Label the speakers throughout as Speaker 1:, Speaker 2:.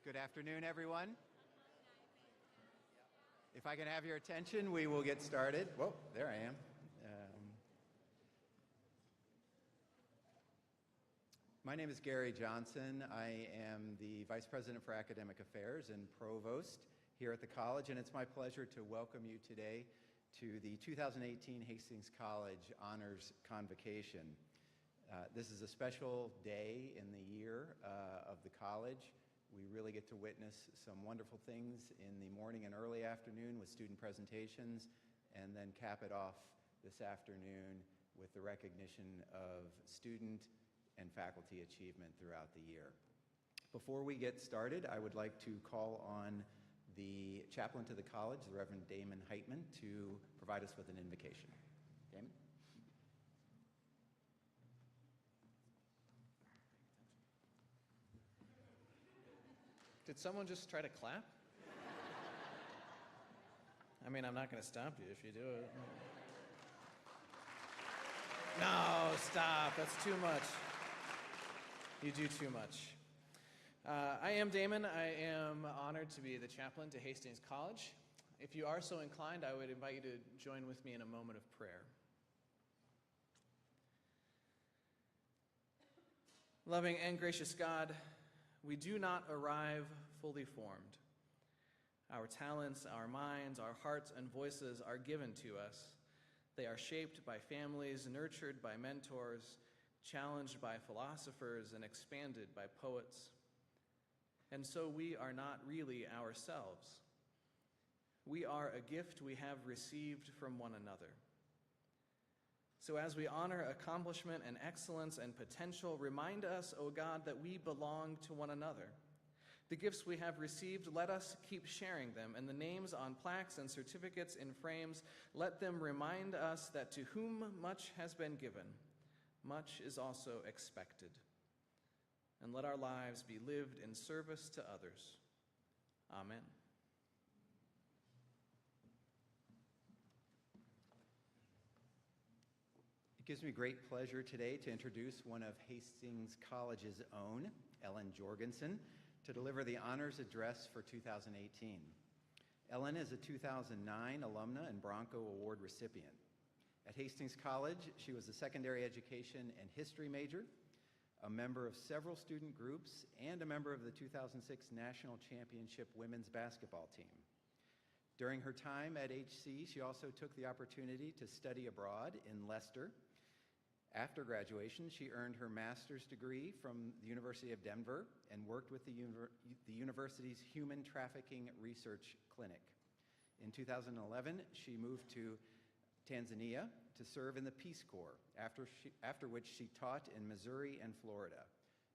Speaker 1: Good afternoon, everyone. If I can have your attention, we will get started. Whoa, there I am. My name is Gary Johnson. I am the Vice President for Academic Affairs and Provost here at the college, and it's my pleasure to welcome you today to the 2018 Hastings College Honors Convocation. This is a special day in the year of the college. We really get to witness some wonderful things in the morning and early afternoon with student presentations, and then cap it off this afternoon with the recognition of student and faculty achievement throughout the year. Before we get started, I would like to call on the chaplain to the college, the Reverend DAMEN HEITMANN, to provide us with an invocation. DAMEN?
Speaker 2: Did someone just try to clap? I mean, I'm not going to stop you if you do it. No, stop. That's too much. You do too much. I am DAMEN. I am honored to be the chaplain to Hastings College. If you are so inclined, I would invite you to join with me in a moment of prayer. Loving and gracious God, we do not arrive fully formed. Our talents, our minds, our hearts and voices are given to us. They are shaped by families, nurtured by mentors, challenged by philosophers, and expanded by poets. And so we are not really ourselves. We are a gift we have received from one another. So as we honor accomplishment and excellence and potential, remind us, O God, that we belong to one another. The gifts we have received, let us keep sharing them, and the names on plaques and certificates in frames, let them remind us that to whom much has been given, much is also expected. And let our lives be lived in service to others. Amen.
Speaker 1: It gives me great pleasure today to introduce one of Hastings College's own, Ellen Jorgensen, to deliver the honors address for 2018. Ellen is a 2009 alumna and Bronco Award recipient. At Hastings College, she was a secondary education and history major, a member of several student groups, and a member of the 2006 National Championship women's basketball team. During her time at HC, she also took the opportunity to study abroad in Leicester. After graduation, she earned her master's degree from the University of Denver and worked with the university's Human Trafficking Research Clinic. In 2011, she moved to Tanzania to serve in the Peace Corps, after which she taught in Missouri and Florida.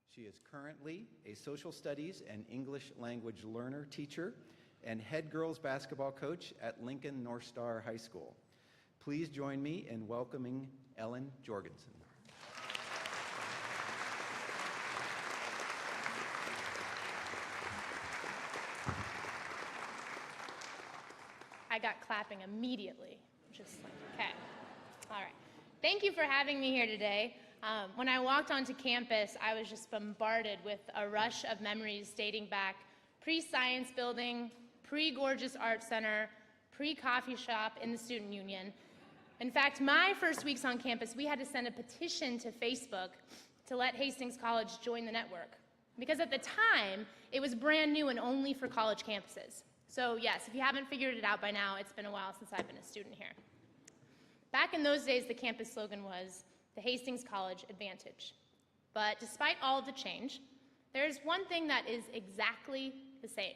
Speaker 1: She is currently a social studies and English language learner teacher and head girls basketball coach at Lincoln North Star High School. Please join me in welcoming Ellen Jorgensen.
Speaker 3: I got clapping immediately, just like, okay. All right. Thank you for having me here today. When I walked onto campus, I was just bombarded with a rush of memories dating back pre-science building, pre-gorgeous art center, pre-coffee shop in the student union. In fact, my first weeks on campus, we had to send a petition to Facebook to let Hastings College join the network. Because at the time, it was brand new and only for college campuses. So yes, if you haven't figured it out by now, it's been a while since I've been a student here. Back in those days, the campus slogan was the Hastings College Advantage. But despite all of the change, there's one thing that is exactly the same: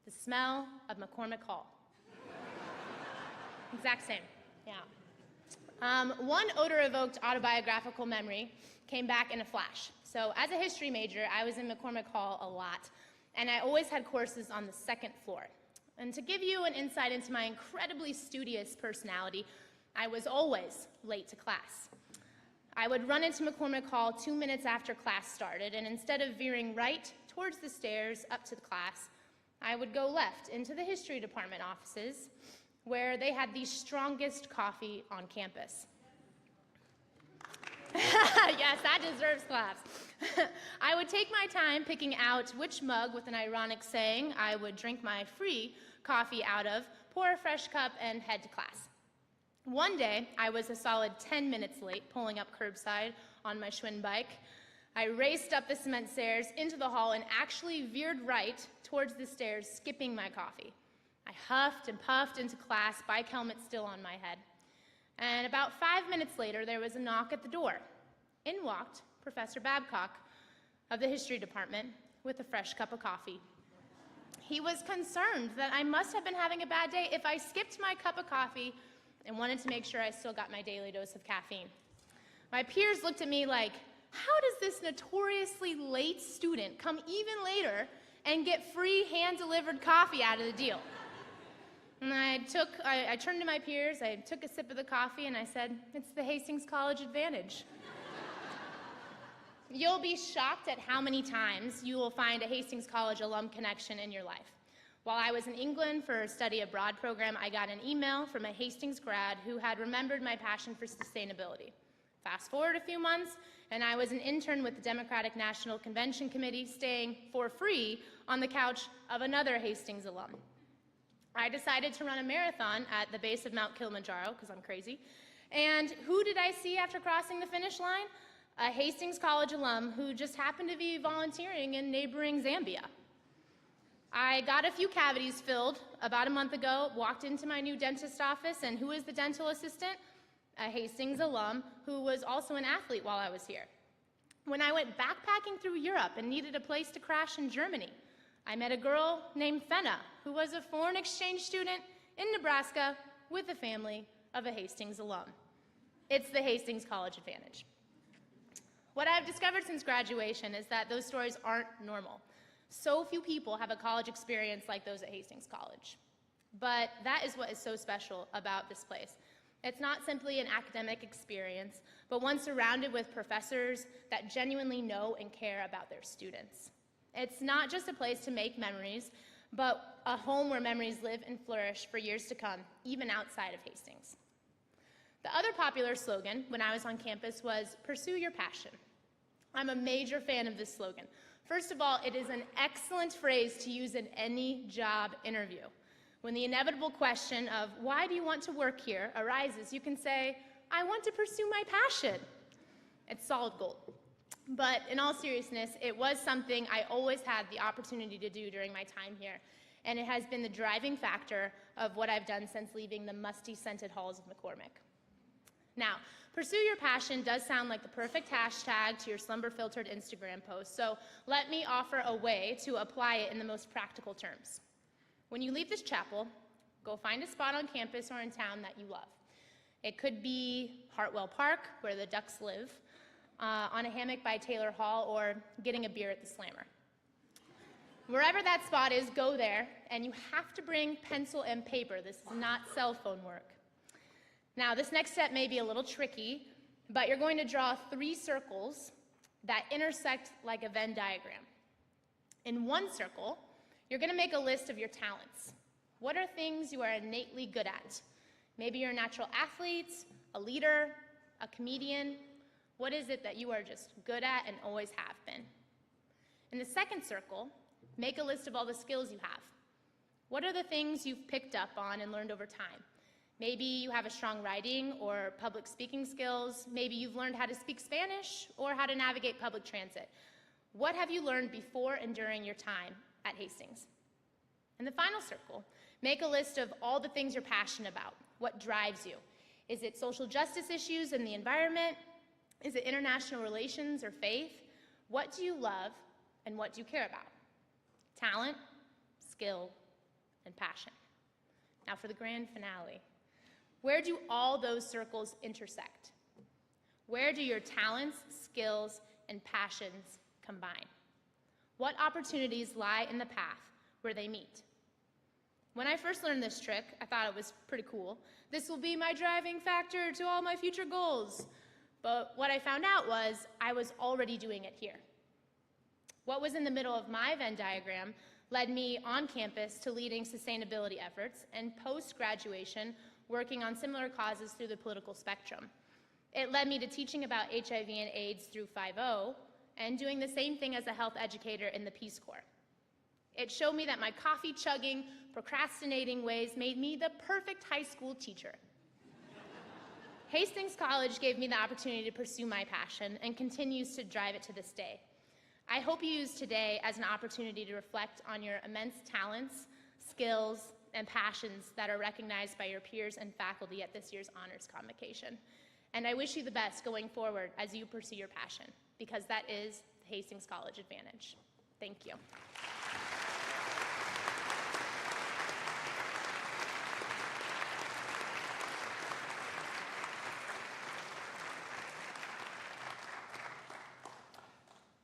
Speaker 3: the smell of McCormick Hall. Exact same, yeah. One odor-evoked autobiographical memory came back in a flash. So as a history major, I was in McCormick Hall a lot, and I always had courses on the second floor. And to give you an insight into my incredibly studious personality, I was always late to class. I would run into McCormick Hall 2 minutes after class started, and instead of veering right towards the stairs up to the class, I would go left into the history department offices, where they had the strongest coffee on campus. Yes, that deserves claps. I would take my time picking out which mug with an ironic saying I would drink my free coffee out of, pour a fresh cup, and head to class. One day, I was a solid 10 minutes late pulling up curbside on my Schwinn bike. I raced up the cement stairs into the hall and actually veered right towards the stairs, skipping my coffee. I huffed and puffed into class, bike helmet still on my head. And about 5 minutes later, there was a knock at the door. In walked Professor Babcock of the history department with a fresh cup of coffee. He was concerned that I must have been having a bad day if I skipped my cup of coffee and wanted to make sure I still got my daily dose of caffeine. My peers looked at me like, how does this notoriously late student come even later and get free hand-delivered coffee out of the deal? And I turned to my peers, I took a sip of the coffee, and I said, it's the Hastings College advantage. You'll be shocked at how many times you will find a Hastings College alum connection in your life. While I was in England for a study abroad program, I got an email from a Hastings grad who had remembered my passion for sustainability. Fast forward a few months, and I was an intern with the Democratic National Convention Committee, staying for free on the couch of another Hastings alum. I decided to run a marathon at the base of Mount Kilimanjaro, because I'm crazy. And who did I see after crossing the finish line? A Hastings College alum who just happened to be volunteering in neighboring Zambia. I got a few cavities filled about a month ago, walked into my new dentist office, and who is the dental assistant? A Hastings alum who was also an athlete while I was here. When I went backpacking through Europe and needed a place to crash in Germany, I met a girl named Fenna, who was a foreign exchange student in Nebraska with the family of a Hastings alum. It's the Hastings College advantage. What I've discovered since graduation is that those stories aren't normal. So few people have a college experience like those at Hastings College. But that is what is so special about this place. It's not simply an academic experience, but one surrounded with professors that genuinely know and care about their students. It's not just a place to make memories, but a home where memories live and flourish for years to come, even outside of Hastings. The other popular slogan when I was on campus was, "Pursue your passion." I'm a major fan of this slogan. First of all, it is an excellent phrase to use in any job interview. When the inevitable question of, why do you want to work here, arises, you can say, I want to pursue my passion. It's solid gold. But in all seriousness, it was something I always had the opportunity to do during my time here, and it has been the driving factor of what I've done since leaving the musty, scented halls of McCormick. Now, pursue your passion does sound like the perfect hashtag to your slumber-filtered Instagram post, so let me offer a way to apply it in the most practical terms. When you leave this chapel, go find a spot on campus or in town that you love. It could be Hartwell Park, where the Ducks live, on a hammock by Taylor Hall, or getting a beer at the Slammer. Wherever that spot is, go there, and you have to bring pencil and paper. This is not cell phone work. Now, this next step may be a little tricky, but you're going to draw 3 circles that intersect like a Venn diagram. In one circle, you're going to make a list of your talents. What are things you are innately good at? Maybe you're a natural athlete, a leader, a comedian. What is it that you are just good at and always have been? In the second circle, make a list of all the skills you have. What are the things you've picked up on and learned over time? Maybe you have a strong writing or public speaking skills. Maybe you've learned how to speak Spanish or how to navigate public transit. What have you learned before and during your time at Hastings? In the final circle, make a list of all the things you're passionate about. What drives you? Is it social justice issues and the environment? Is it international relations or faith? What do you love and what do you care about? Talent, skill, and passion. Now for the grand finale. Where do all those circles intersect? Where do your talents, skills, and passions combine? What opportunities lie in the path where they meet? When I first learned this trick, I thought it was pretty cool. This will be my driving factor to all my future goals. But what I found out was I was already doing it here. What was in the middle of my Venn diagram led me on campus to leading sustainability efforts, and post-graduation working on similar causes through the political spectrum. It led me to teaching about HIV and AIDS through 5.0, and doing the same thing as a health educator in the Peace Corps. It showed me that my coffee-chugging, procrastinating ways made me the perfect high school teacher. Hastings College gave me the opportunity to pursue my passion and continues to drive it to this day. I hope you use today as an opportunity to reflect on your immense talents, skills, and passions that are recognized by your peers and faculty at this year's Honors Convocation. And I wish you the best going forward as you pursue your passion, because that is the Hastings College advantage. Thank you.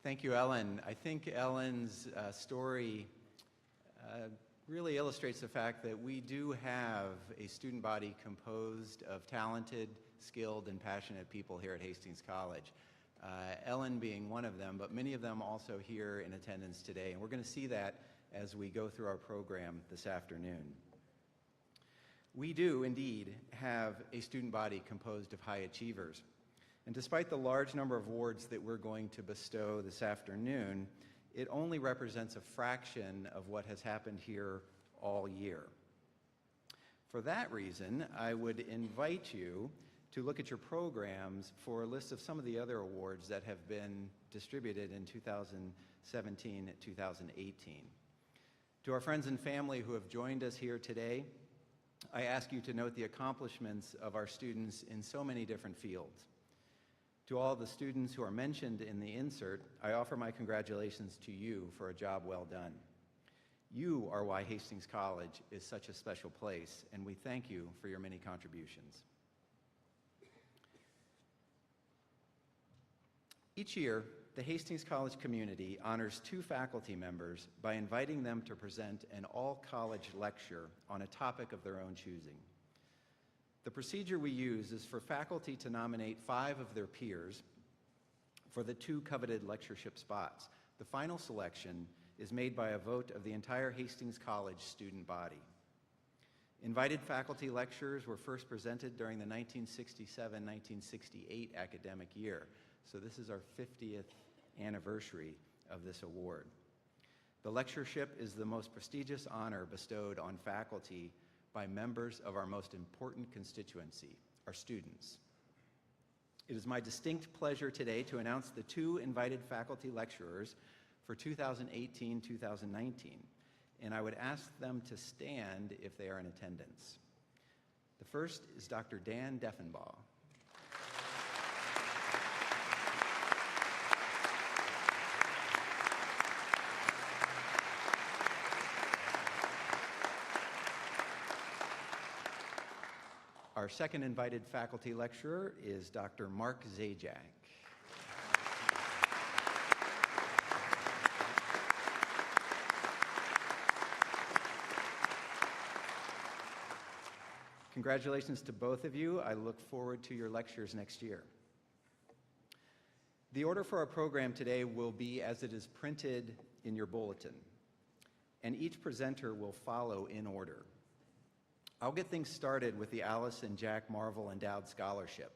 Speaker 1: Thank you, Ellen. I think Ellen's story really illustrates the fact that we do have a student body composed of talented, skilled, and passionate people here at Hastings College. Ellen being one of them, but many of them also here in attendance today. And we're going to see that as we go through our program this afternoon. We do indeed have a student body composed of high achievers. And despite the large number of awards that we're going to bestow this afternoon, it only represents a fraction of what has happened here all year. For that reason, I would invite you to look at your programs for a list of some of the other awards that have been distributed in 2017 and 2018. To our friends and family who have joined us here today, I ask you to note the accomplishments of our students in so many different fields. To all the students who are mentioned in the insert, I offer my congratulations to you for a job well done. You are why Hastings College is such a special place, and we thank you for your many contributions. Each year, the Hastings College community honors 2 faculty members by inviting them to present an all-college lecture on a topic of their own choosing. The procedure we use is for faculty to nominate 5 of their peers for the 2 coveted lectureship spots. The final selection is made by a vote of the entire Hastings College student body. Invited faculty lecturers were first presented during the 1967-1968 academic year, so this is our 50th anniversary of this award. The lectureship is the most prestigious honor bestowed on faculty by members of our most important constituency, our students. It is my distinct pleasure today to announce the 2 invited faculty lecturers for 2018-2019, and I would ask them to stand if they are in attendance. The first is Dr. Dan Deffenbaugh. Our second invited faculty lecturer is Dr. Mark Zajac. Congratulations to both of you. I look forward to your lectures next year. The order for our program today will be as it is printed in your bulletin, and each presenter will follow in order. I'll get things started with the Alice and Jack Marvel Endowed Scholarship,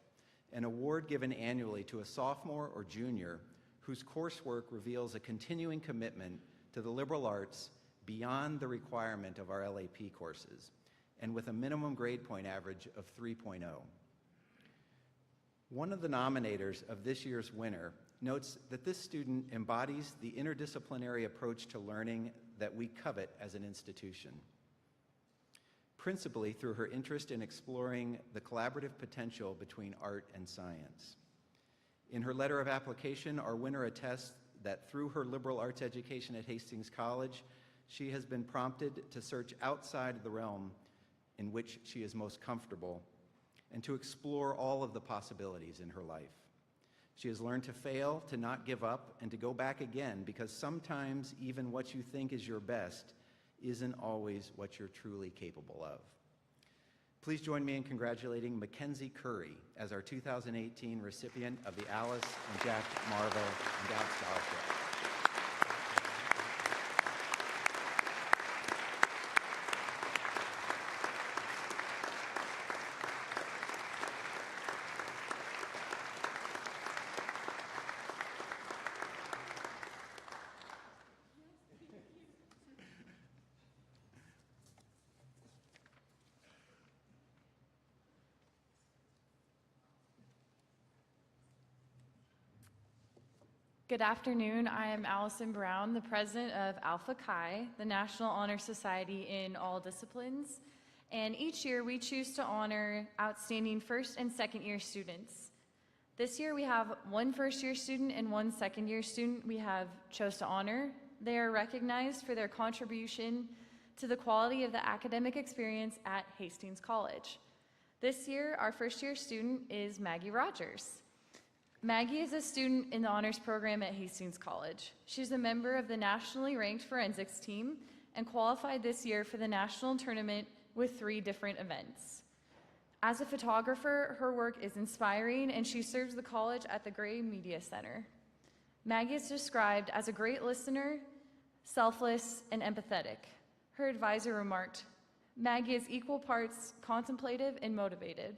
Speaker 1: an award given annually to a sophomore or junior whose coursework reveals a continuing commitment to the liberal arts beyond the requirement of our LAP courses, and with a minimum grade point average of 3.0. One of the nominators of this year's winner notes that this student embodies the interdisciplinary approach to learning that we covet as an institution, principally through her interest in exploring the collaborative potential between art and science. In her letter of application, our winner attests that through her liberal arts education at Hastings College, she has been prompted to search outside the realm in which she is most comfortable and to explore all of the possibilities in her life. She has learned to fail, to not give up, and to go back again, because sometimes even what you think is your best isn't always what you're truly capable of. Please join me in congratulating Mackenzie Curry as our 2018 recipient of the Alice and Jack Marvel Endowed Scholarship.
Speaker 4: Good afternoon. I am Allison Brown, the president of Alpha Chi, the National Honor Society in all disciplines. And each year we choose to honor outstanding first and second year students. This year we have one first year student and one second year student we have chose to honor. They are recognized for their contribution to the quality of the academic experience at Hastings College. This year, our first year student is Maggie Rogers. Maggie is a student in the honors program at Hastings College. She's a member of the nationally ranked forensics team and qualified this year for the national tournament with 3 different events. As a photographer, her work is inspiring and she serves the college at the Gray Media Center. Maggie is described as a great listener, selfless, and empathetic. Her advisor remarked, "Maggie is equal parts contemplative and motivated.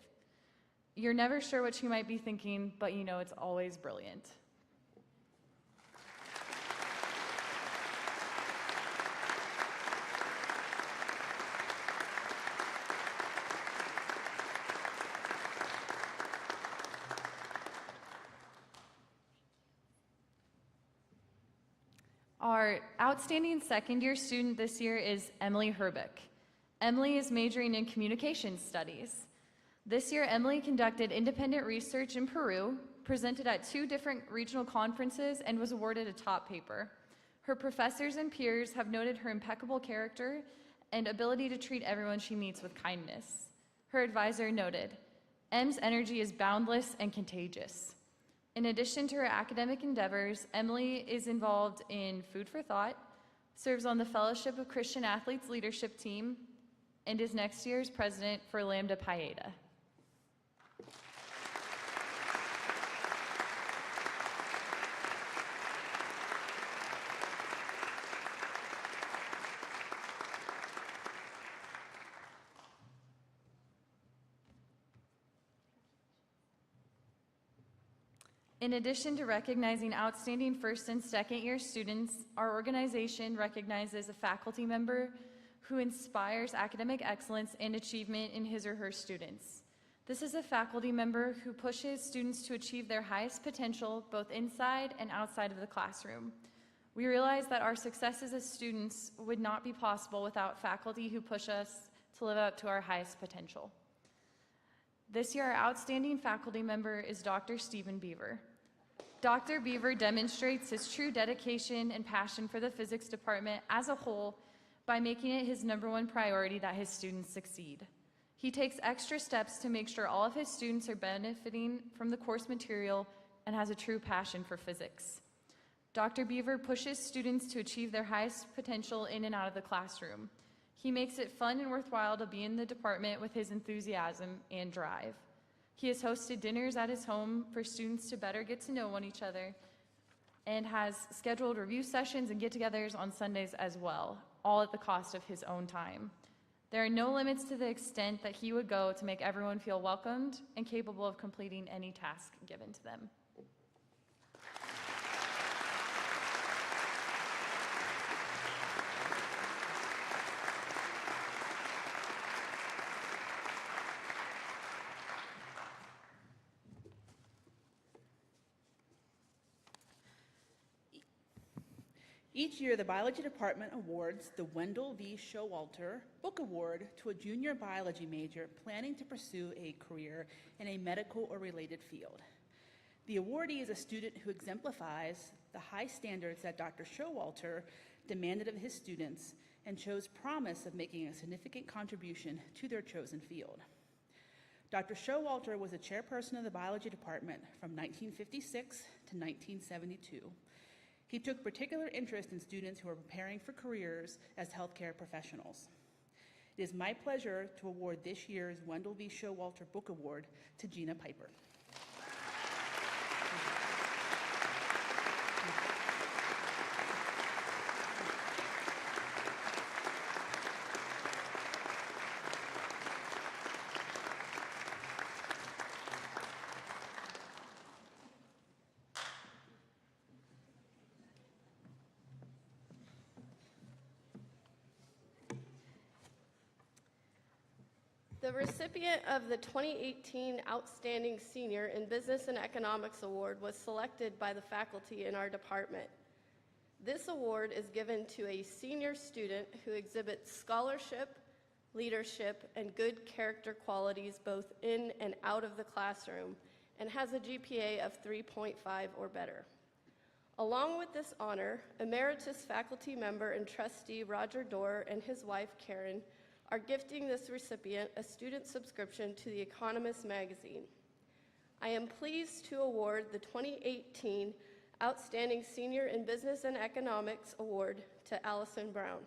Speaker 4: You're never sure what she might be thinking, but you know it's always brilliant." Our outstanding second year student this year is Emily Herbeck. Emily is majoring in communication studies. This year, Emily conducted independent research in Peru, presented at 2 different regional conferences, and was awarded a top paper. Her professors and peers have noted her impeccable character and ability to treat everyone she meets with kindness. Her advisor noted, "Em's energy is boundless and contagious." In addition to her academic endeavors, Emily is involved in Food for Thought, serves on the Fellowship of Christian Athletes leadership team, and is next year's president for Lambda Pi Eta. In addition to recognizing outstanding first and second year students, our organization recognizes a faculty member who inspires academic excellence and achievement in his or her students. This is a faculty member who pushes students to achieve their highest potential both inside and outside of the classroom. We realize that our successes as students would not be possible without faculty who push us to live up to our highest potential. This year, our outstanding faculty member is Dr. Stephen Beaver. Dr. Beaver demonstrates his true dedication and passion for the physics department as a whole by making it his #1 priority that his students succeed. He takes extra steps to make sure all of his students are benefiting from the course material and has a true passion for physics. Dr. Beaver pushes students to achieve their highest potential in and out of the classroom. He makes it fun and worthwhile to be in the department with his enthusiasm and drive. He has hosted dinners at his home for students to better get to know one another and has scheduled review sessions and get-togethers on Sundays as well, all at the cost of his own time. There are no limits to the extent that he would go to make everyone feel welcomed and capable of completing any task given to them.
Speaker 5: Each year, the Biology Department awards the Wendell V. Showalter Book Award to a junior biology major planning to pursue a career in a medical or related field. The awardee is a student who exemplifies the high standards that Dr. Showalter demanded of his students and shows promise of making a significant contribution to their chosen field. Dr. Showalter was a chairperson of the Biology Department from 1956 to 1972. He took particular interest in students who are preparing for careers as healthcare professionals. It is my pleasure to award this year's Wendell V. Showalter Book Award to Gina Piper.
Speaker 6: The The recipient of the 2018 Outstanding Senior in Business and Economics Award was selected by the faculty in our department. This award is given to a senior student who exhibits scholarship, leadership, and good character qualities both in and out of the classroom and has a GPA of 3.5 or better. Along with this honor, emeritus faculty member and trustee Roger Dorr and his wife Karen are gifting this recipient a student subscription to The Economist magazine. I am pleased to award the 2018 Outstanding Senior in Business and Economics Award to Allison Brown.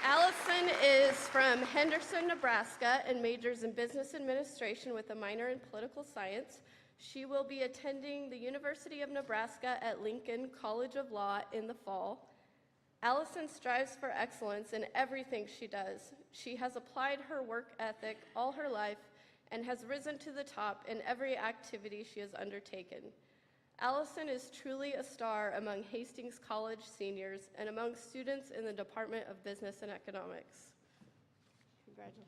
Speaker 6: Allison is from Henderson, Nebraska, and majors in business administration with a minor in political science. She will be attending the University of Nebraska at Lincoln College of Law in the fall. Allison strives for excellence in everything she does. She has applied her work ethic all her life and has risen to the top in every activity she has undertaken. Allison is truly a star among Hastings College seniors and among students in the Department of Business and Economics. Congratulations.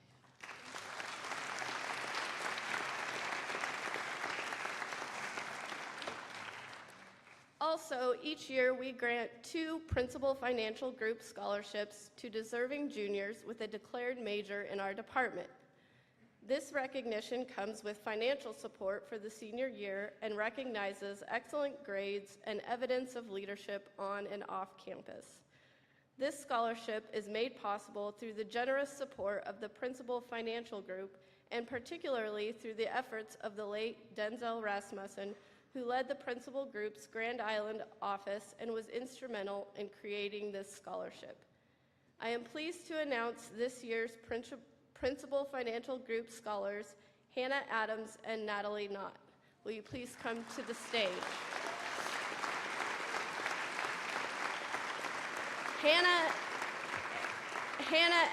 Speaker 6: Also, each year we grant 2 Principal Financial Group scholarships to deserving juniors with a declared major in our department. This recognition comes with financial support for the senior year and recognizes excellent grades and evidence of leadership on and off campus. This scholarship is made possible through the generous support of the Principal Financial Group and particularly through the efforts of the late Denzel Rasmussen, who led the Principal Group's Grand Island office and was instrumental in creating this scholarship. I am pleased to announce this year's Principal Financial Group scholars, Hannah Adams and Natalie Knott. Will you please come to the stage? Hannah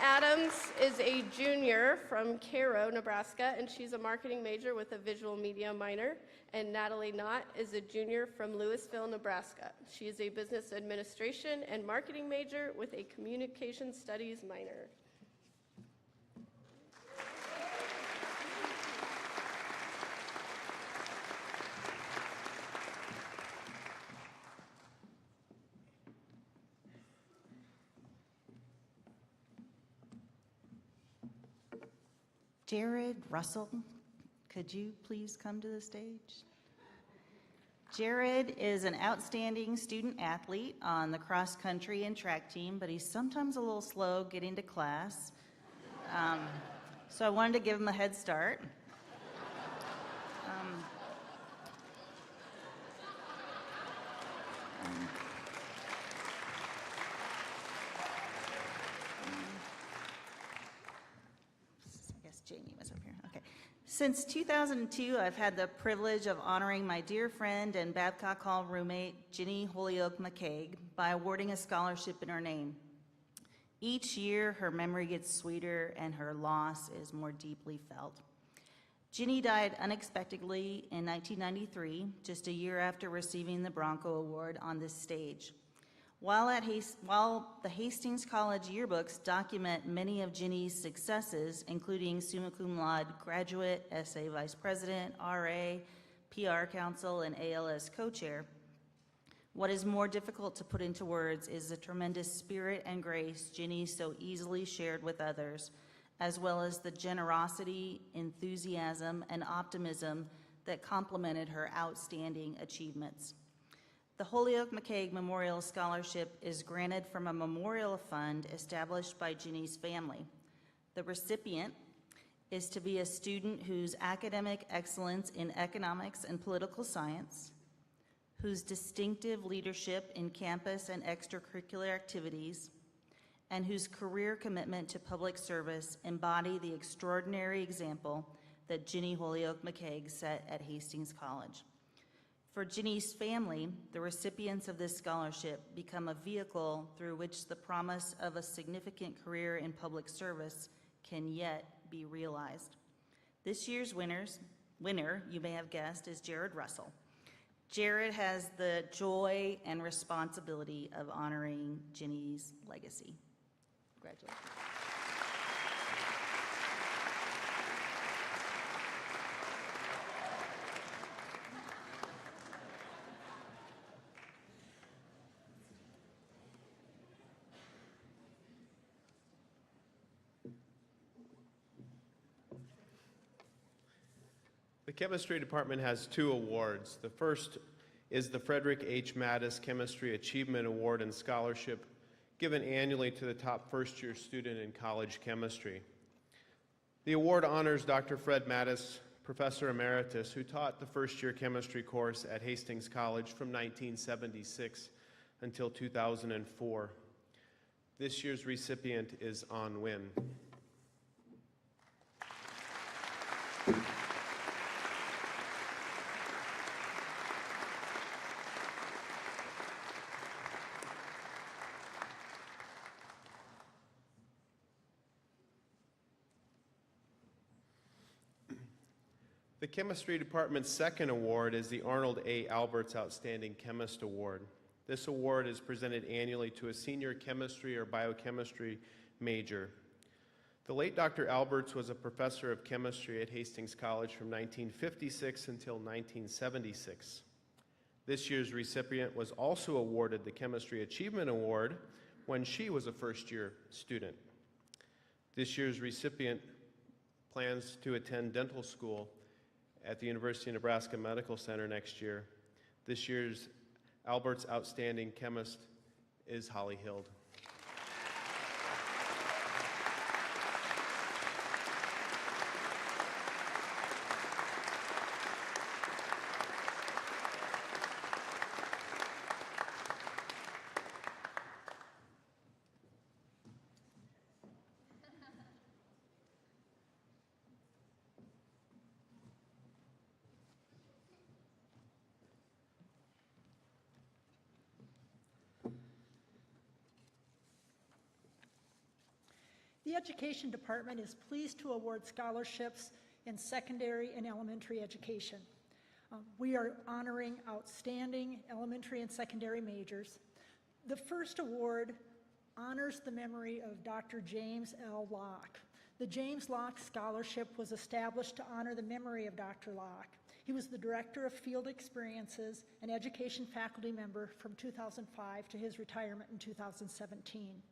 Speaker 6: Adams is a junior from Cairo, Nebraska, and she's a marketing major with a visual media minor. And Natalie Knott is a junior from Louisville, Nebraska. She is a business administration and marketing major with a communication studies minor.
Speaker 7: Jared Russell, could you please come to the stage? Jared is an outstanding student athlete on the cross country and track team, but he's sometimes a little slow getting to class. So I wanted to give him a head start. Jamie was up here. Okay. Since 2002, I've had the privilege of honoring my dear friend and Babcock Hall roommate, Ginny Holyoke McCaig, by awarding a scholarship in her name. Each year, her memory gets sweeter and her loss is more deeply felt. Ginny died unexpectedly in 1993, just a year after receiving the Bronco Award on this stage. While the Hastings College yearbooks document many of Ginny's successes, including summa cum laude graduate, SA vice president, RA, PR council, and ALS co-chair, what is more difficult to put into words is the tremendous spirit and grace Ginny so easily shared with others, as well as the generosity, enthusiasm, and optimism that complemented her outstanding achievements. The Holyoke McCaig Memorial Scholarship is granted from a memorial fund established by Ginny's family. The recipient is to be a student whose academic excellence in economics and political science, whose distinctive leadership in campus and extracurricular activities, and whose career commitment to public service embody the extraordinary example that Ginny Holyoke McCaig set at Hastings College. For Ginny's family, the recipients of this scholarship become a vehicle through which the promise of a significant career in public service can yet be realized. This year's winner, you may have guessed, is Jared Russell. Jared has the joy and responsibility of honoring Ginny's legacy.
Speaker 4: Congratulations.
Speaker 8: The chemistry department has 2 awards. The first is the Frederick H. Mattis Chemistry Achievement Award and Scholarship, given annually to the top first-year student in college chemistry. The award honors Dr. Fred Mattis, Professor Emeritus, who taught the first-year chemistry course at Hastings College from 1976 until 2004. This year's recipient is An Nguyen. The chemistry department's second award is the Arnold A. Alberts Outstanding Chemist Award. This award is presented annually to a senior chemistry or biochemistry major. The late Dr. Alberts was a professor of chemistry at Hastings College from 1956 until 1976. This year's recipient was also awarded the Chemistry Achievement Award when she was a first-year student. This year's recipient plans to attend dental school at the University of Nebraska Medical Center next year. This year's Alberts Outstanding Chemist is Holly Hild.
Speaker 9: The Education Department is pleased to award scholarships in secondary and elementary education. We are honoring outstanding elementary and secondary majors. The first award honors the memory of Dr. James L. Locke. The James Locke Scholarship was established to honor the memory of Dr. Locke. He was the Director of Field Experiences and Education faculty member from 2005 to his retirement in 2017.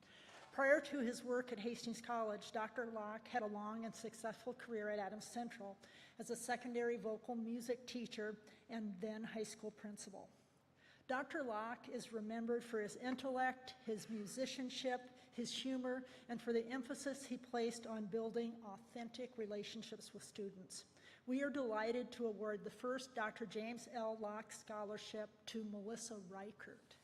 Speaker 9: Prior to his work at Hastings College, Dr. Locke had a long and successful career at Adams Central as a secondary vocal music teacher and then high school principal. Dr. Locke is remembered for his intellect, his musicianship, his humor, and for the emphasis he placed on building authentic relationships with students. We are delighted to award the first Dr. James L. Locke Scholarship to Melissa Reichert.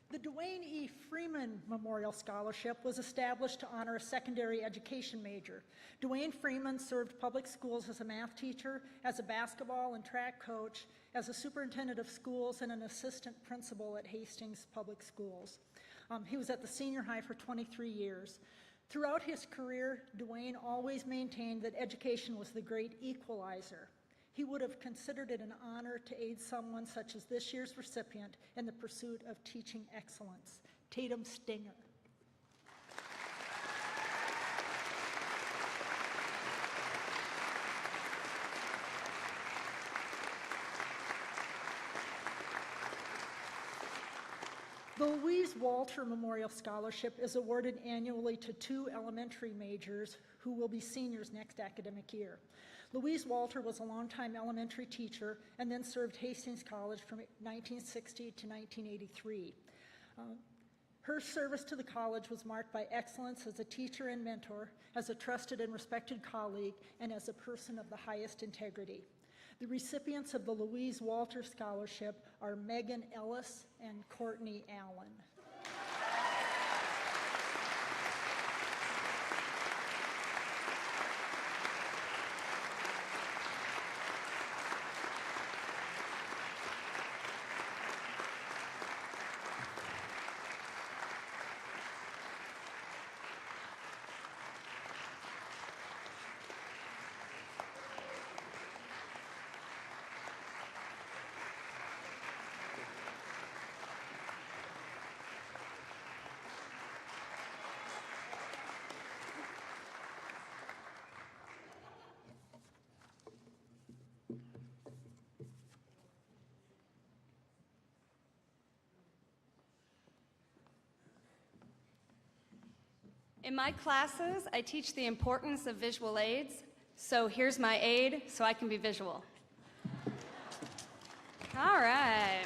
Speaker 9: The Dwayne E. Freeman Memorial Scholarship was established to honor a secondary education major. Dwayne Freeman served public schools as a math teacher, as a basketball and track coach, as a superintendent of schools, and an assistant principal at Hastings Public Schools. He was at the senior high for 23 years. Throughout his career, Dwayne always maintained that education was the great equalizer. He would have considered it an honor to aid someone such as this year's recipient in the pursuit of teaching excellence, Tatum Stinger. The Louise Walter Memorial Scholarship is awarded annually to 2 elementary majors who will be seniors next academic year. Louise Walter was a longtime elementary teacher and then served Hastings College from 1960 to 1983. Her service to the college was marked by excellence as a teacher and mentor, as a trusted and respected colleague, and as a person of the highest integrity. The recipients of the Louise Walter Scholarship are Megan Ellis and Courtney Allen.
Speaker 10: In my classes, I teach the importance of visual aids, so here's my aid so I can be visual. All right.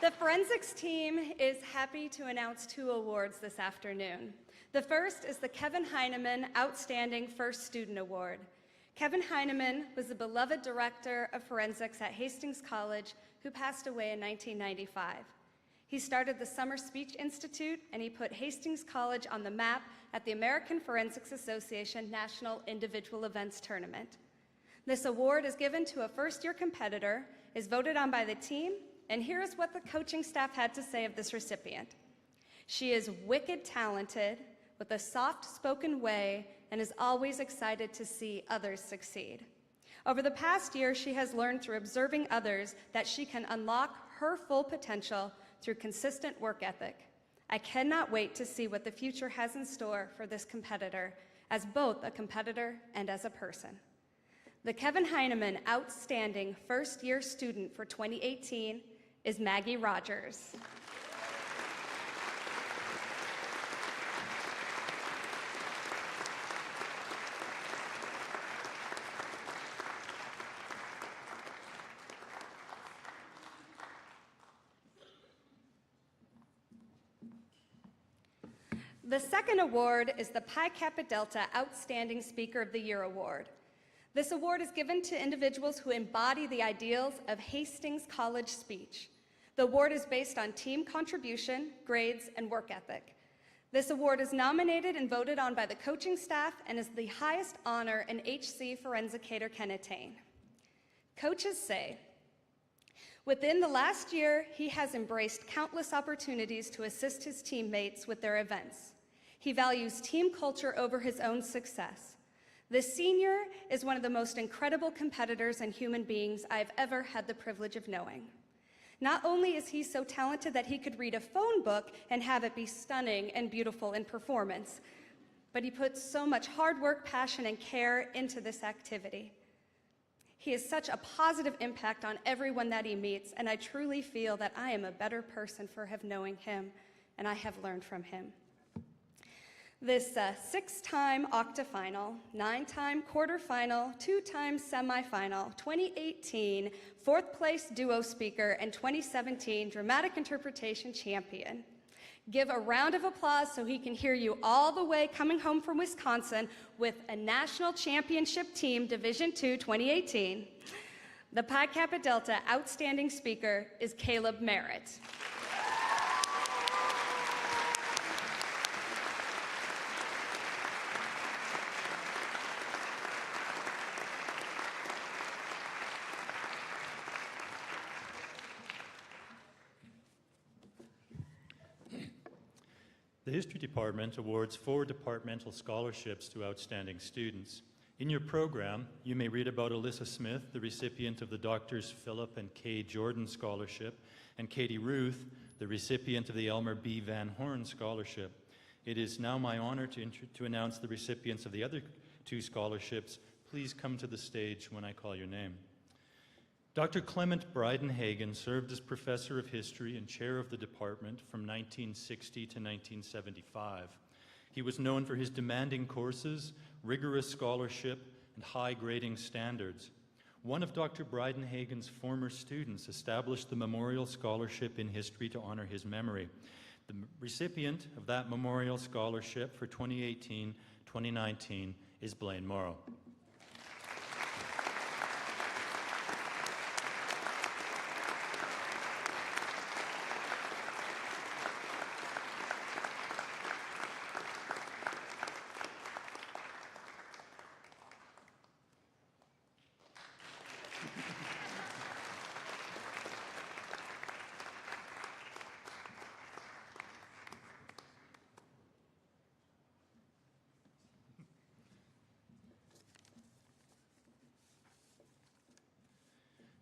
Speaker 10: The forensics team is happy to announce 2 awards this afternoon. The first is the Kevin HEITMANN Outstanding First Student Award. Kevin HEITMANN was the beloved director of forensics at Hastings College who passed away in 1995. He started the Summer Speech Institute, and he put Hastings College on the map at the American Forensics Association National Individual Events Tournament. This award is given to a first-year competitor, is voted on by the team, and here is what the coaching staff had to say of this recipient. She is wicked talented, with a soft-spoken way, and is always excited to see others succeed. Over the past year, she has learned through observing others that she can unlock her full potential through consistent work ethic. I cannot wait to see what the future has in store for this competitor, as both a competitor and as a person. The Kevin HEITMANN Outstanding First Year Student for 2018 is Maggie Rogers. The second award is the Pi Kappa Delta Outstanding Speaker of the Year Award. This award is given to individuals who embody the ideals of Hastings College speech. The award is based on team contribution, grades, and work ethic. This award is nominated and voted on by the coaching staff and is the highest honor an HC forensicator can attain. Coaches say, within the last year, he has embraced countless opportunities to assist his teammates with their events. He values team culture over his own success. This senior is one of the most incredible competitors and human beings I've ever had the privilege of knowing. Not only is he so talented that he could read a phone book and have it be stunning and beautiful in performance, but he puts so much hard work, passion, and care into this activity. He has such a positive impact on everyone that he meets, and I truly feel that I am a better person for knowing him, and I have learned from him. This 6-time octafinal, 9-time quarterfinal, 2-time semifinal, 2018 fourth place duo speaker, and 2017 dramatic interpretation champion. Give a round of applause so he can hear you all the way coming home from Wisconsin with a national championship team, Division II 2018. The Pi Kappa Delta outstanding speaker is Caleb Merritt.
Speaker 11: The History Department awards 4 departmental scholarships to outstanding students. In your program, you may read about Alyssa Smith, the recipient of the Drs. Philip and Kay Jordan Scholarship, and Katie Ruth, the recipient of the Elmer B. Van Horn Scholarship. It is now my honor to announce the recipients of the other 2 scholarships. Please come to the stage when I call your name. Dr. Clement Breidenhagen served as professor of history and chair of the department from 1960 to 1975. He was known for his demanding courses, rigorous scholarship, and high grading standards. One of Dr. Breidenhagen's former students established the Memorial Scholarship in History to honor his memory. The recipient of that Memorial Scholarship for 2018-2019 is Blaine Morrow.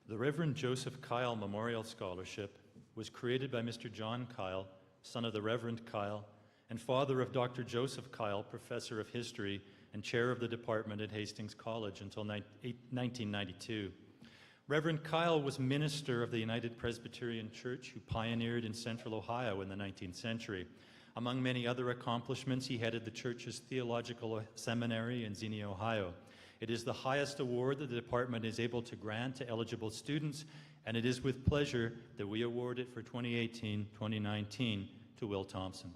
Speaker 11: The Reverend Joseph Kyle Memorial Scholarship was created by Mr. John Kyle, son of the Reverend Kyle, and father of Dr. Joseph Kyle, professor of history and chair of the department at Hastings College until 1992. Reverend Kyle was minister of the United Presbyterian Church who pioneered in central Ohio in the 19th century. Among many other accomplishments, he headed the church's theological seminary in Xenia, Ohio. It is the highest award that the department is able to grant to eligible students, and it is with pleasure that we award it for 2018-2019 to Will Thompson.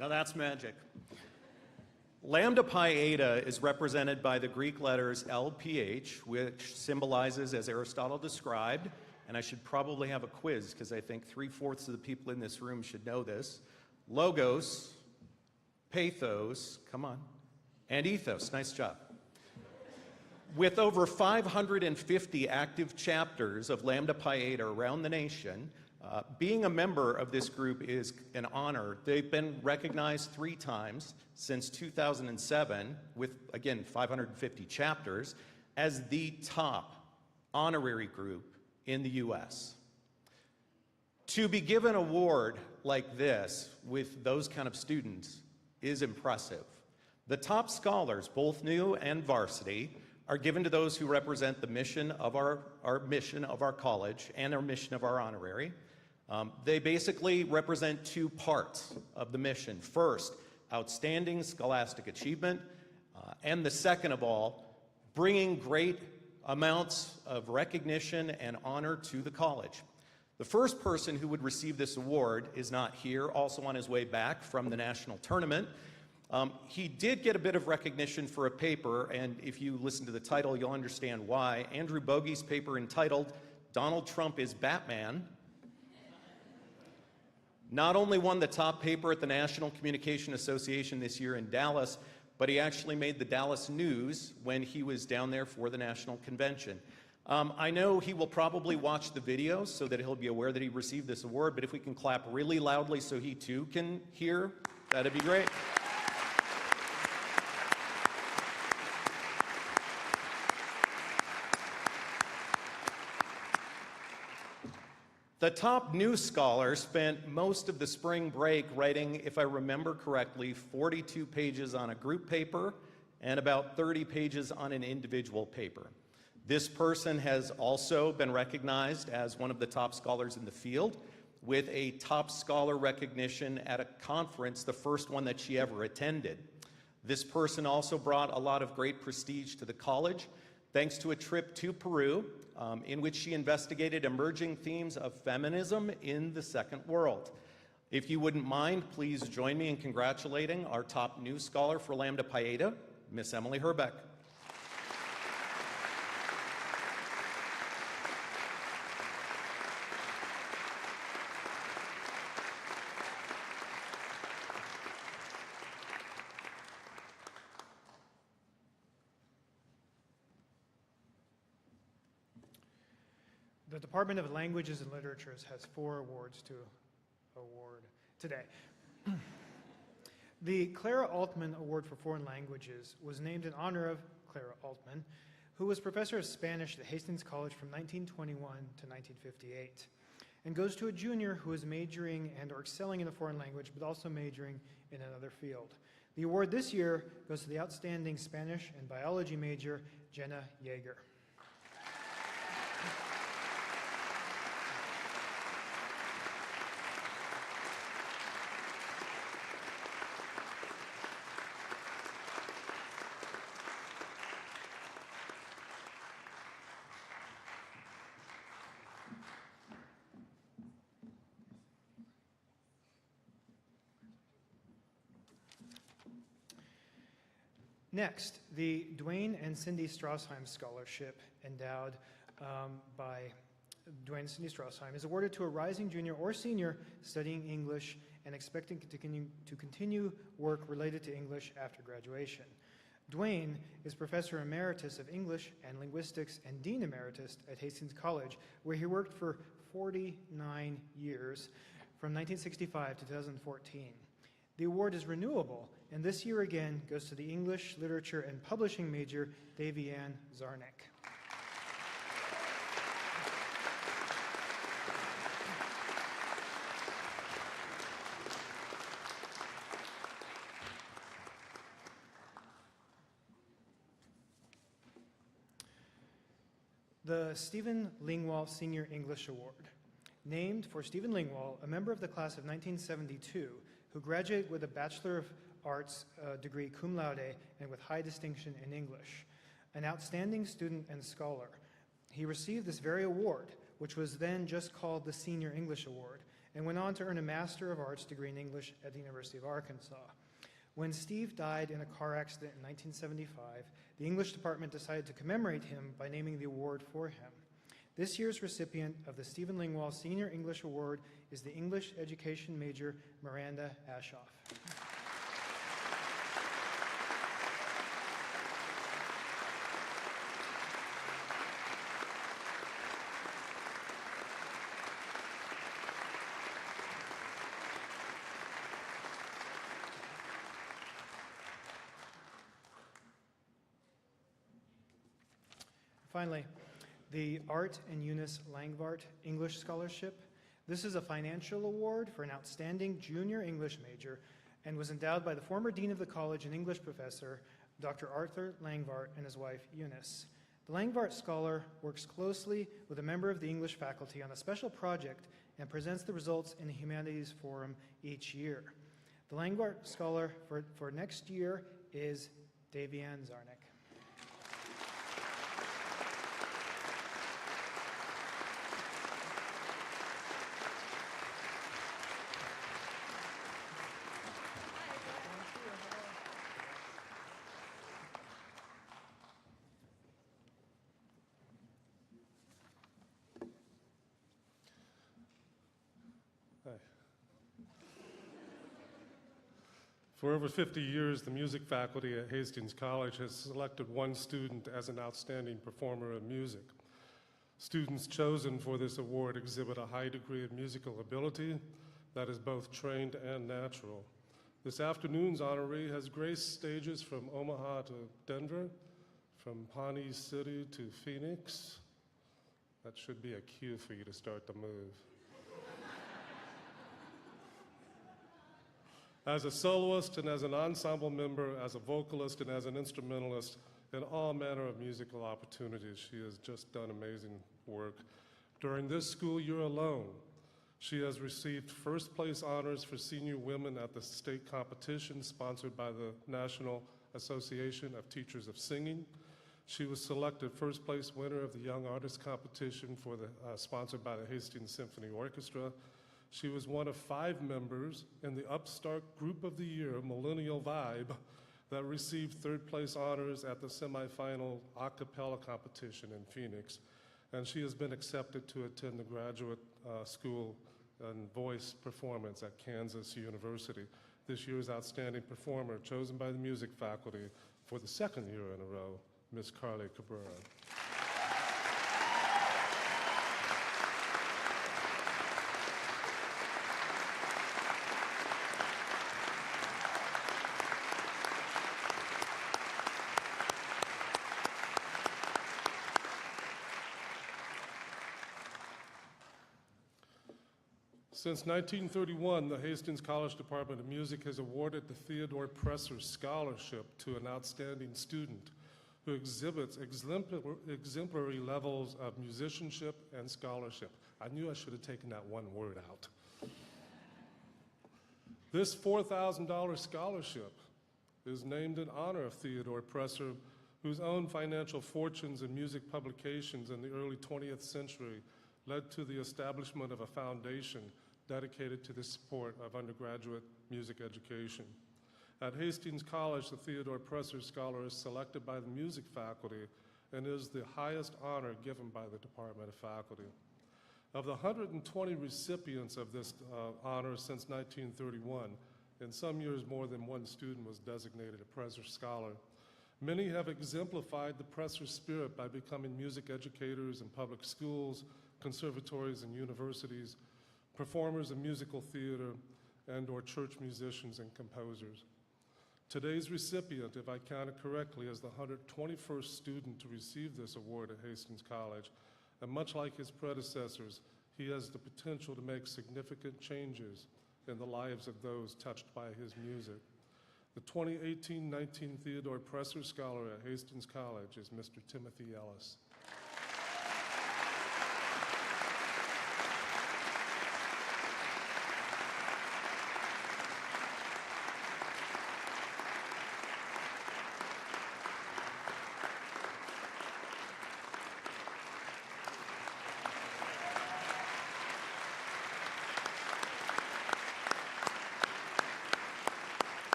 Speaker 12: Now that's magic. Lambda Pi Eta is represented by the Greek letters LPH, which symbolizes, as Aristotle described, and I should probably have a quiz because I think 3/4 of the people in this room should know this, logos, pathos, come on, and ethos. Nice job. With over 550 active chapters of Lambda Pi Eta around the nation, being a member of this group is an honor. They've been recognized 3 times since 2007 with, again, 550 chapters as the top honorary group in the U.S. To be given an award like this with those kind of students is impressive. The top scholars, both new and varsity, are given to those who represent the mission of our mission of our college and our mission of our honorary. They basically represent 2 parts of the mission. First, outstanding scholastic achievement, and the second of all, bringing great amounts of recognition and honor to the college. The first person who would receive this award is not here, also on his way back from the national tournament. He did get a bit of recognition for a paper, and if you listen to the title, you'll understand why. Andrew Bogey's paper entitled, "Donald Trump is Batman," not only won the top paper at the National Communication Association this year in Dallas, but he actually made the Dallas news when he was down there for the national convention. I know he will probably watch the video so that he'll be aware that he received this award, but if we can clap really loudly so he too can hear, that'd be great. The top new scholar spent most of the spring break writing, if I remember correctly, 42 pages on a group paper and about 30 pages on an individual paper. This person has also been recognized as one of the top scholars in the field with a top scholar recognition at a conference, the first one that she ever attended. This person also brought a lot of great prestige to the college thanks to a trip to Peru in which she investigated emerging themes of feminism in the Second World. If you wouldn't mind, please join me in congratulating our top new scholar for Lambda Pi Eta, Miss Emily Herbeck.
Speaker 13: The Department of Languages and Literatures has 4 awards to award today. The Clara Altman Award for Foreign Languages was named in honor of Clara Altman, who was professor of Spanish at Hastings College from 1921 to 1958, and goes to a junior who is majoring and or excelling in a foreign language, but also majoring in another field. The award this year goes to the outstanding Spanish and biology major, Jenna Yeager. Next, the Dwayne and Cindy Strassheim Scholarship, endowed by Dwayne and Cindy Strassheim, is awarded to a rising junior or senior studying English and expecting to continue work related to English after graduation. Dwayne is Professor Emeritus of English and Linguistics and Dean Emeritus at Hastings College, where he worked for 49 years, from 1965 to 2014. The award is renewable, and this year again goes to the English, Literature, and Publishing major, Davianne Zarnick. The Stephen Lingwall Senior English Award, named for Stephen Lingwall, a member of the class of 1972, who graduated with a Bachelor of Arts degree cum laude and with high distinction in English. An outstanding student and scholar, he received this very award, which was then just called the Senior English Award, and went on to earn a Master of Arts degree in English at the University of Arkansas. When Steve died in a car accident in 1975, the English department decided to commemorate him by naming the award for him. This year's recipient of the Stephen Lingwall Senior English Award is the English education major, Miranda Ashoff. Finally, the Art and Eunice Langvart English Scholarship. This is a financial award for an outstanding junior English major and was endowed by the former dean of the college and English professor, Dr. Arthur Langvart, and his wife, Eunice. The Langvart Scholar works closely with a member of the English faculty on a special project and presents the results in a humanities forum each year. The Langvart Scholar for next year is Davianne Zarnick.
Speaker 14: For over 50 years, the music faculty at Hastings College has selected one student as an outstanding performer of music. Students chosen for this award exhibit a high degree of musical ability that is both trained and natural. This afternoon's honoree has graced stages from Omaha to Denver, from Pawnee City to Phoenix. That should be a cue for you to start the move. As a soloist and as an ensemble member, as a vocalist and as an instrumentalist, in all manner of musical opportunities, she has just done amazing work. During this school year alone, she has received first place honors for senior women at the state competition sponsored by the National Association of Teachers of Singing. She was selected first place winner of the Young Artist Competition for sponsored by the Hastings Symphony Orchestra. She was one of 5 members in the Upstart Group of the Year Millennial Vibe that received third place honors at the semifinal a cappella competition in Phoenix. And she has been accepted to attend the graduate school and voice performance at Kansas University. This year's outstanding performer, chosen by the music faculty for the 2nd year in a row, Miss Carly Cabrera. Since 1931, the Hastings College Department of Music has awarded the Theodore Presser Scholarship to an outstanding student who exhibits exemplary levels of musicianship and scholarship. I knew I should have taken that one word out. This $4,000 scholarship is named in honor of Theodore Presser, whose own financial fortunes in music publications in the early 20th century led to the establishment of a foundation dedicated to the support of undergraduate music education. At Hastings College, the Theodore Presser Scholar is selected by the music faculty and is the highest honor given by the Department of Faculty. Of the 120 recipients of this honor since 1931, in some years more than one student was designated a Presser Scholar. Many have exemplified the Presser spirit by becoming music educators in public schools, conservatories and universities, performers in musical theater, and/or church musicians and composers. Today's recipient, if I counted correctly, is the 121st student to receive this award at Hastings College, and much like his predecessors, he has the potential to make significant changes in the lives of those touched by his music. The 2018-19 Theodore Presser Scholar at Hastings College is Mr. Timothy Ellis.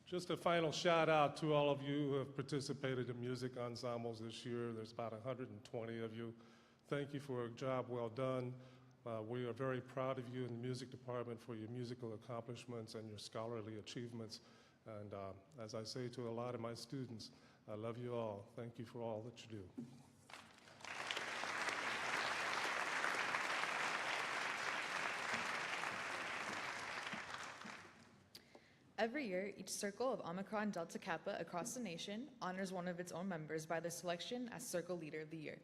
Speaker 14: Just a final shout out to all of you who have participated in music ensembles this year. There's about 120 of you. Thank you for a job well done. We are very proud of you in the music department for your musical accomplishments and your scholarly achievements. And as I say to a lot of my students, I love you all. Thank you for all that you do.
Speaker 15: Every year, each circle of Omicron Delta Kappa across the nation honors one of its own members by their selection as Circle Leader of the Year.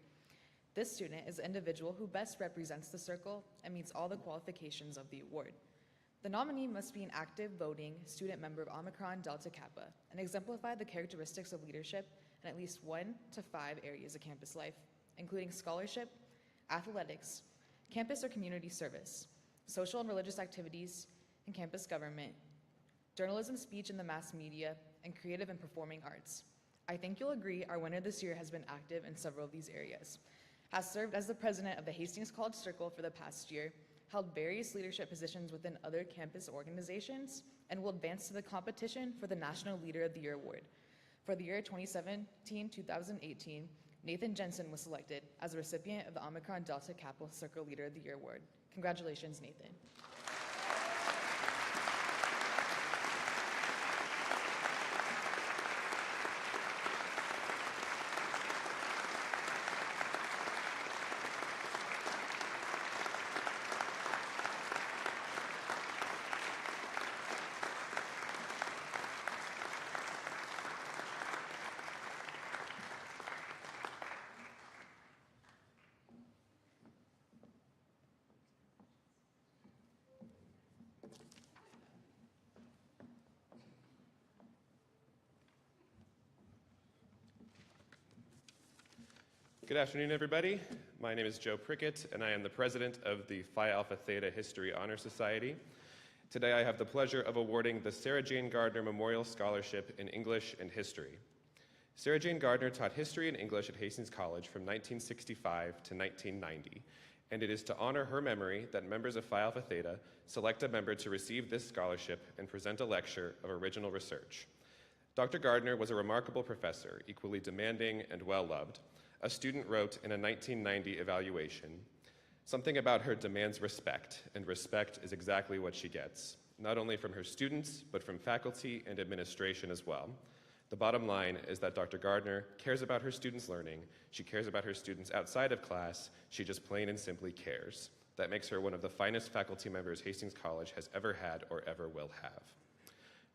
Speaker 15: This student is the individual who best represents the circle and meets all the qualifications of the award. The nominee must be an active voting student member of Omicron Delta Kappa and exemplify the characteristics of leadership in at least 1 to 5 areas of campus life, including scholarship, athletics, campus or community service, social and religious activities, and campus government, journalism, speech, and the mass media, and creative and performing arts. I think you'll agree our winner this year has been active in several of these areas, has served as the president of the Hastings College Circle for the past year, held various leadership positions within other campus organizations, and will advance to the competition for the National Leader of the Year Award. For the year 2017-2018, Nathan Jensen was selected as a recipient of the Omicron Delta Kappa Circle Leader of the Year Award. Congratulations, Nathan.
Speaker 16: Good afternoon, everybody. My name is Joe Prickett, and I am the president of the Phi Alpha Theta History Honor Society. Today, I have the pleasure of awarding the Sarah Jane Gardner Memorial Scholarship in English and History. Sarah Jane Gardner taught history and English at Hastings College from 1965 to 1990, and it is to honor her memory that members of Phi Alpha Theta select a member to receive this scholarship and present a lecture of original research. Dr. Gardner was a remarkable professor, equally demanding and well-loved. A student wrote in a 1990 evaluation, "Something about her demands respect, and respect is exactly what she gets, not only from her students, but from faculty and administration as well. The bottom line is that Dr. Gardner cares about her students' learning, she cares about her students outside of class, she just plain and simply cares. That makes her one of the finest faculty members Hastings College has ever had or ever will have."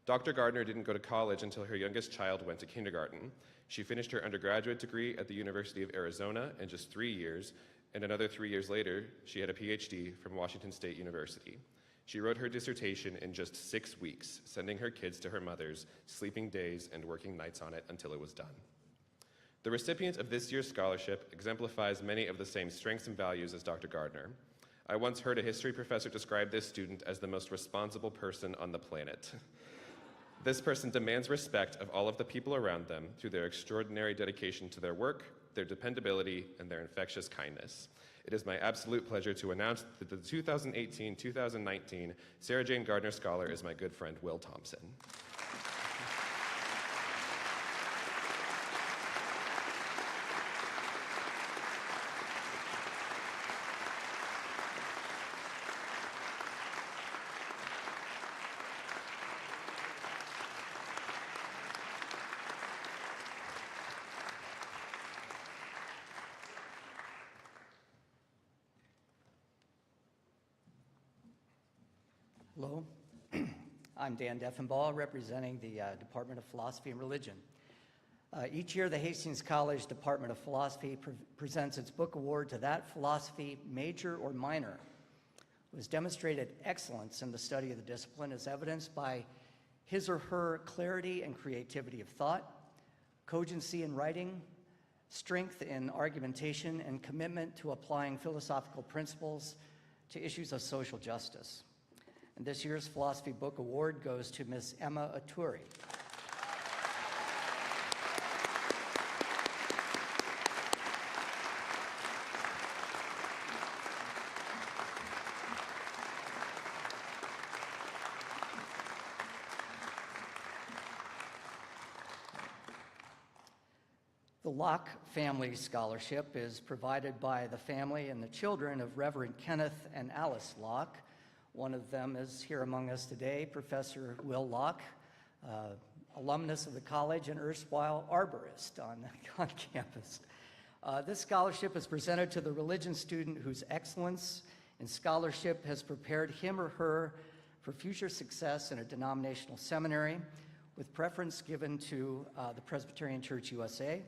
Speaker 16: Dr. Gardner didn't go to college until her youngest child went to kindergarten. She finished her undergraduate degree at the University of Arizona in just 3 years, and another 3 years later, she had a PhD from Washington State University. She wrote her dissertation in just 6 weeks, sending her kids to her mothers, sleeping days and working nights on it until it was done. The recipient of this year's scholarship exemplifies many of the same strengths and values as Dr. Gardner. I once heard a history professor describe this student as the most responsible person on the planet. This person demands respect of all of the people around them through their extraordinary dedication to their work, their dependability, and their infectious kindness. It is my absolute pleasure to announce that the 2018-2019 Sarah Jane Gardner Scholar is my good friend, Will Thompson.
Speaker 17: Hello, I'm Dan Deffenbaugh, representing the Department of Philosophy and Religion. Each year, the Hastings College Department of Philosophy presents its book award to that philosophy major or minor who has demonstrated excellence in the study of the discipline as evidenced by his or her clarity and creativity of thought, cogency in writing, strength in argumentation, and commitment to applying philosophical principles to issues of social justice. And this year's Philosophy Book Award goes to Ms. Emma Aturi. The Locke Family Scholarship is provided by the family and the children of Reverend Kenneth and Alice Locke. One of them is here among us today, Professor Will Locke, alumnus of the college and erstwhile arborist on campus. This scholarship is presented to the religion student whose excellence in scholarship has prepared him or her for future success in a denominational seminary, with preference given to the Presbyterian Church USA,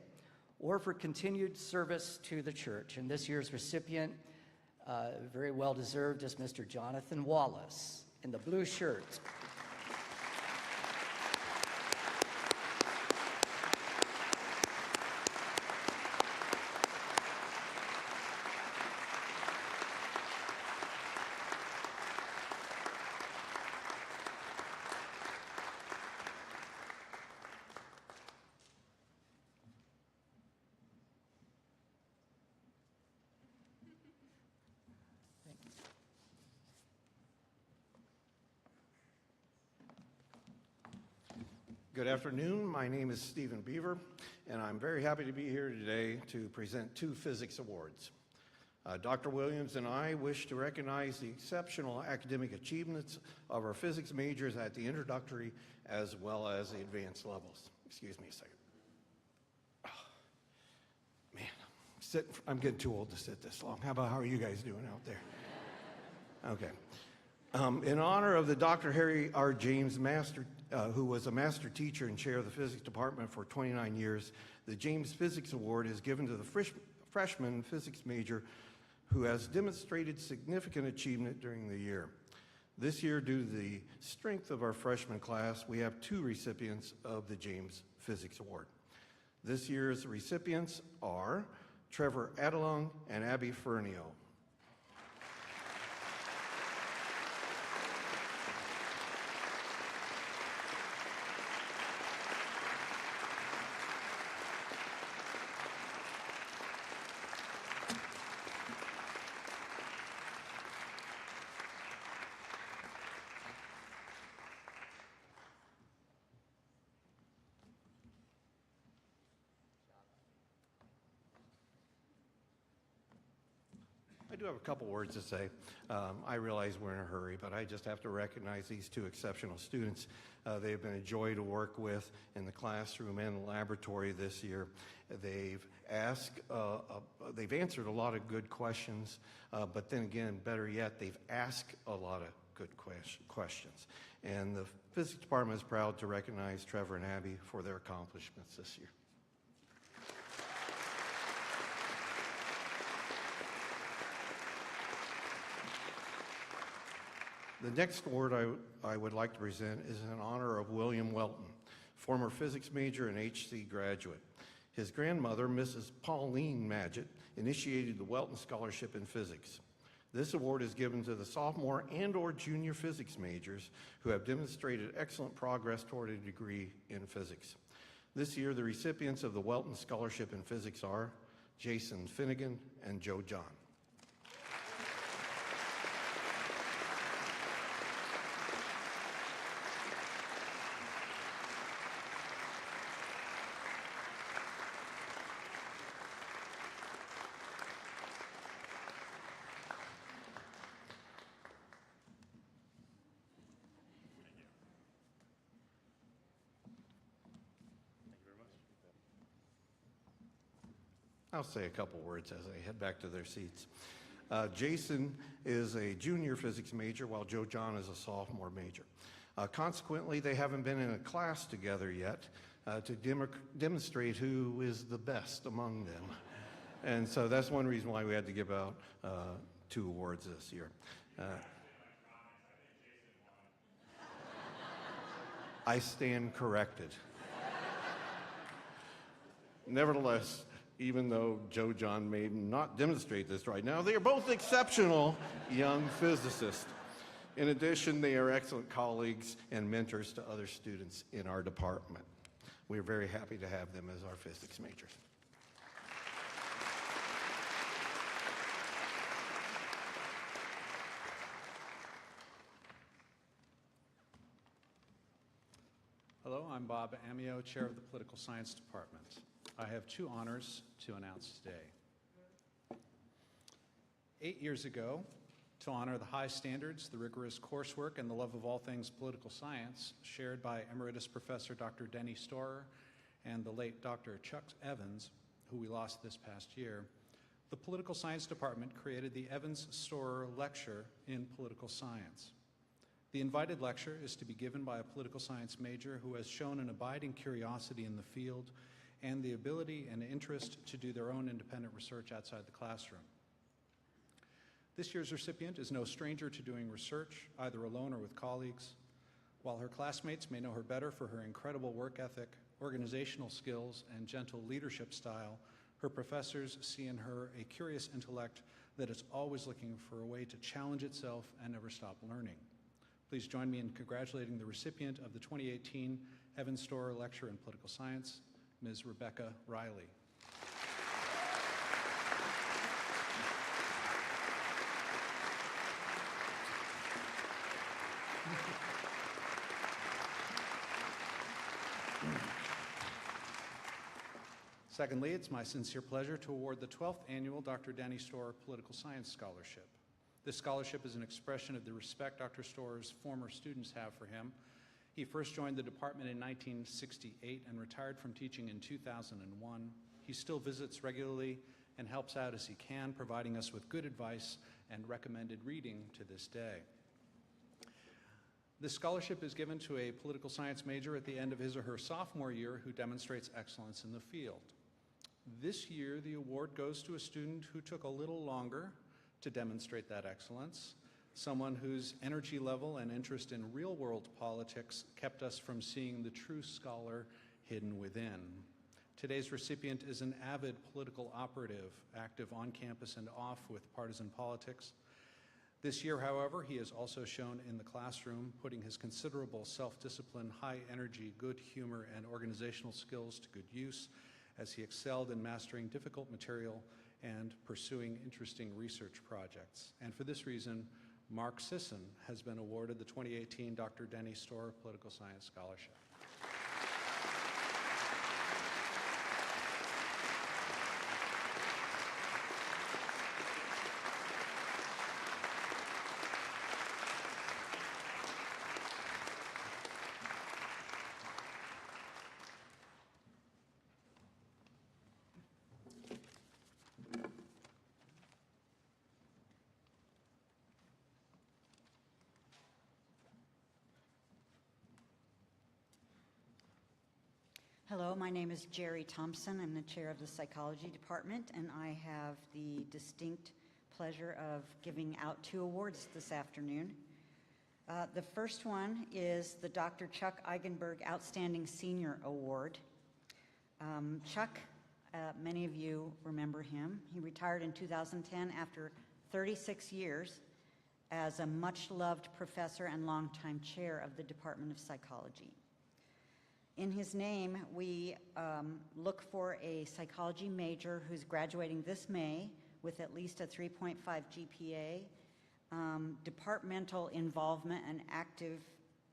Speaker 17: or for continued service to the church. And this year's recipient, very well deserved, is Mr. Jonathan Wallace in the blue shirt.
Speaker 18: Good afternoon. My name is Stephen Beaver, and I'm very happy to be here today to present 2 physics awards. Dr. Williams and I wish to recognize the exceptional academic achievements of our physics majors at the introductory as well as the advanced levels. Excuse me a second. Oh, man, I'm getting too old to sit this long. How are you guys doing out there? Okay. In honor of the Dr. Harry R. James who was a master teacher and chair of the physics department for 29 years, the James Physics Award is given to the freshman physics major who has demonstrated significant achievement during the year. This year, due to the strength of our freshman class, we have 2 recipients of the James Physics Award. This year's recipients are Trevor Adelung and Abby Fernio. I do have a couple words to say. I realize we're in a hurry, but I just have to recognize these 2 exceptional students. They have been a joy to work with in the classroom and the laboratory this year. They've answered a lot of good questions, but then again, better yet, they've asked a lot of good questions. And the physics department is proud to recognize Trevor and Abby for their accomplishments this year. The next award I would like to present is in honor of William Welton, former physics major and HC graduate. His grandmother, Mrs. Pauline Madgett, initiated the Welton Scholarship in Physics. This award is given to the sophomore and/or junior physics majors who have demonstrated excellent progress toward a degree in physics. This year, the recipients of the Welton Scholarship in Physics are Jason Finnegan and Joe John. I'll say a couple words as they head back to their seats. Jason is a junior physics major, while Joe John is a sophomore major. Consequently, they haven't been in a class together yet to demonstrate who is the best among them. And so that's one reason why we had to give out 2 awards this year. I stand corrected. Nevertheless, even though Joe John may not demonstrate this right now, they are both exceptional young physicists. In addition, they are excellent colleagues and mentors to other students in our department. We are very happy to have them as our physics majors.
Speaker 19: Hello, I'm Bob AMYOT, Chair of the Political Science Department. I have 2 honors to announce today. 8 years ago, to honor the high standards, the rigorous coursework, and the love of all things political science shared by Emeritus Professor Dr. Denny Storer and the late Dr. Chuck Evans, who we lost this past year, the Political Science Department created the Evans-Storer Lecture in Political Science. The invited lecture is to be given by a political science major who has shown an abiding curiosity in the field and the ability and interest to do their own independent research outside the classroom. This year's recipient is no stranger to doing research, either alone or with colleagues. While her classmates may know her better for her incredible work ethic, organizational skills, and gentle leadership style, her professors see in her a curious intellect that is always looking for a way to challenge itself and never stop learning. Please join me in congratulating the recipient of the 2018 Evans-Storer Lecture in Political Science, Ms. Rebecca Riley. Secondly, it's my sincere pleasure to award the 12th Annual Dr. Denny Storer Political Science Scholarship. This scholarship is an expression of the respect Dr. Storer's former students have for him. He first joined the department in 1968 and retired from teaching in 2001. He still visits regularly and helps out as he can, providing us with good advice and recommended reading to this day. This scholarship is given to a political science major at the end of his or her sophomore year who demonstrates excellence in the field. This year, the award goes to a student who took a little longer to demonstrate that excellence, someone whose energy level and interest in real-world politics kept us from seeing the true scholar hidden within. Today's recipient is an avid political operative, active on campus and off with partisan politics. This year, however, he has also shown in the classroom, putting his considerable self-discipline, high energy, good humor, and organizational skills to good use as he excelled in mastering difficult material and pursuing interesting research projects. And for this reason, Mark Sisson has been awarded the 2018 Dr. Denny Storer Political Science Scholarship.
Speaker 20: Hello, my name is Jerry Thompson. I'm the chair of the psychology department, and I have the distinct pleasure of giving out 2 awards this afternoon. The first one is the Dr. Chuck Eigenberg Outstanding Senior Award. Chuck, many of you remember him. He retired in 2010 after 36 years as a much-loved professor and longtime chair of the Department of Psychology. In his name, we look for a psychology major who's graduating this May with at least a 3.5 GPA, departmental involvement and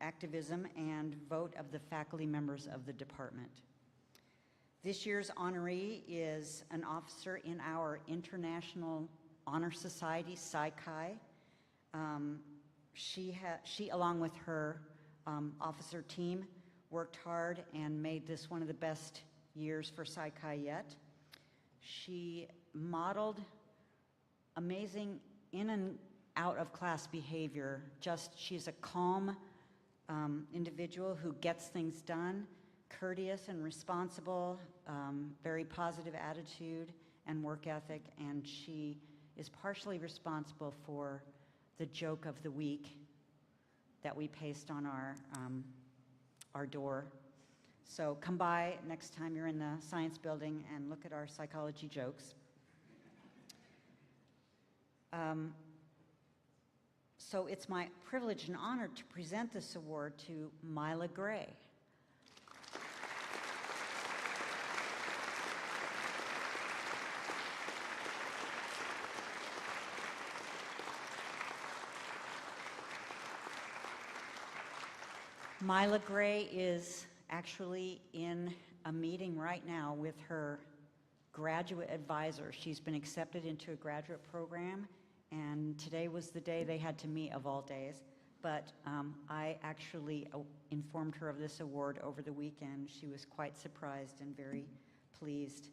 Speaker 20: activism, and vote of the faculty members of the department. This year's honoree is an officer in our International Honor Society, Psi-Chi. She, along with her officer team, worked hard and made this one of the best years for Psi-Chi yet. She modeled amazing in and out of class behavior. She's a calm individual who gets things done, courteous and responsible, very positive attitude and work ethic, and she is partially responsible for the joke of the week that we paste on our door. So come by next time you're in the science building and look at our psychology jokes. So it's my privilege and honor to present this award to Myla Gray. Myla Gray is actually in a meeting right now with her graduate advisor. She's been accepted into a graduate program, and today was the day they had to meet, of all days. But I actually informed her of this award over the weekend. She was quite surprised and very pleased.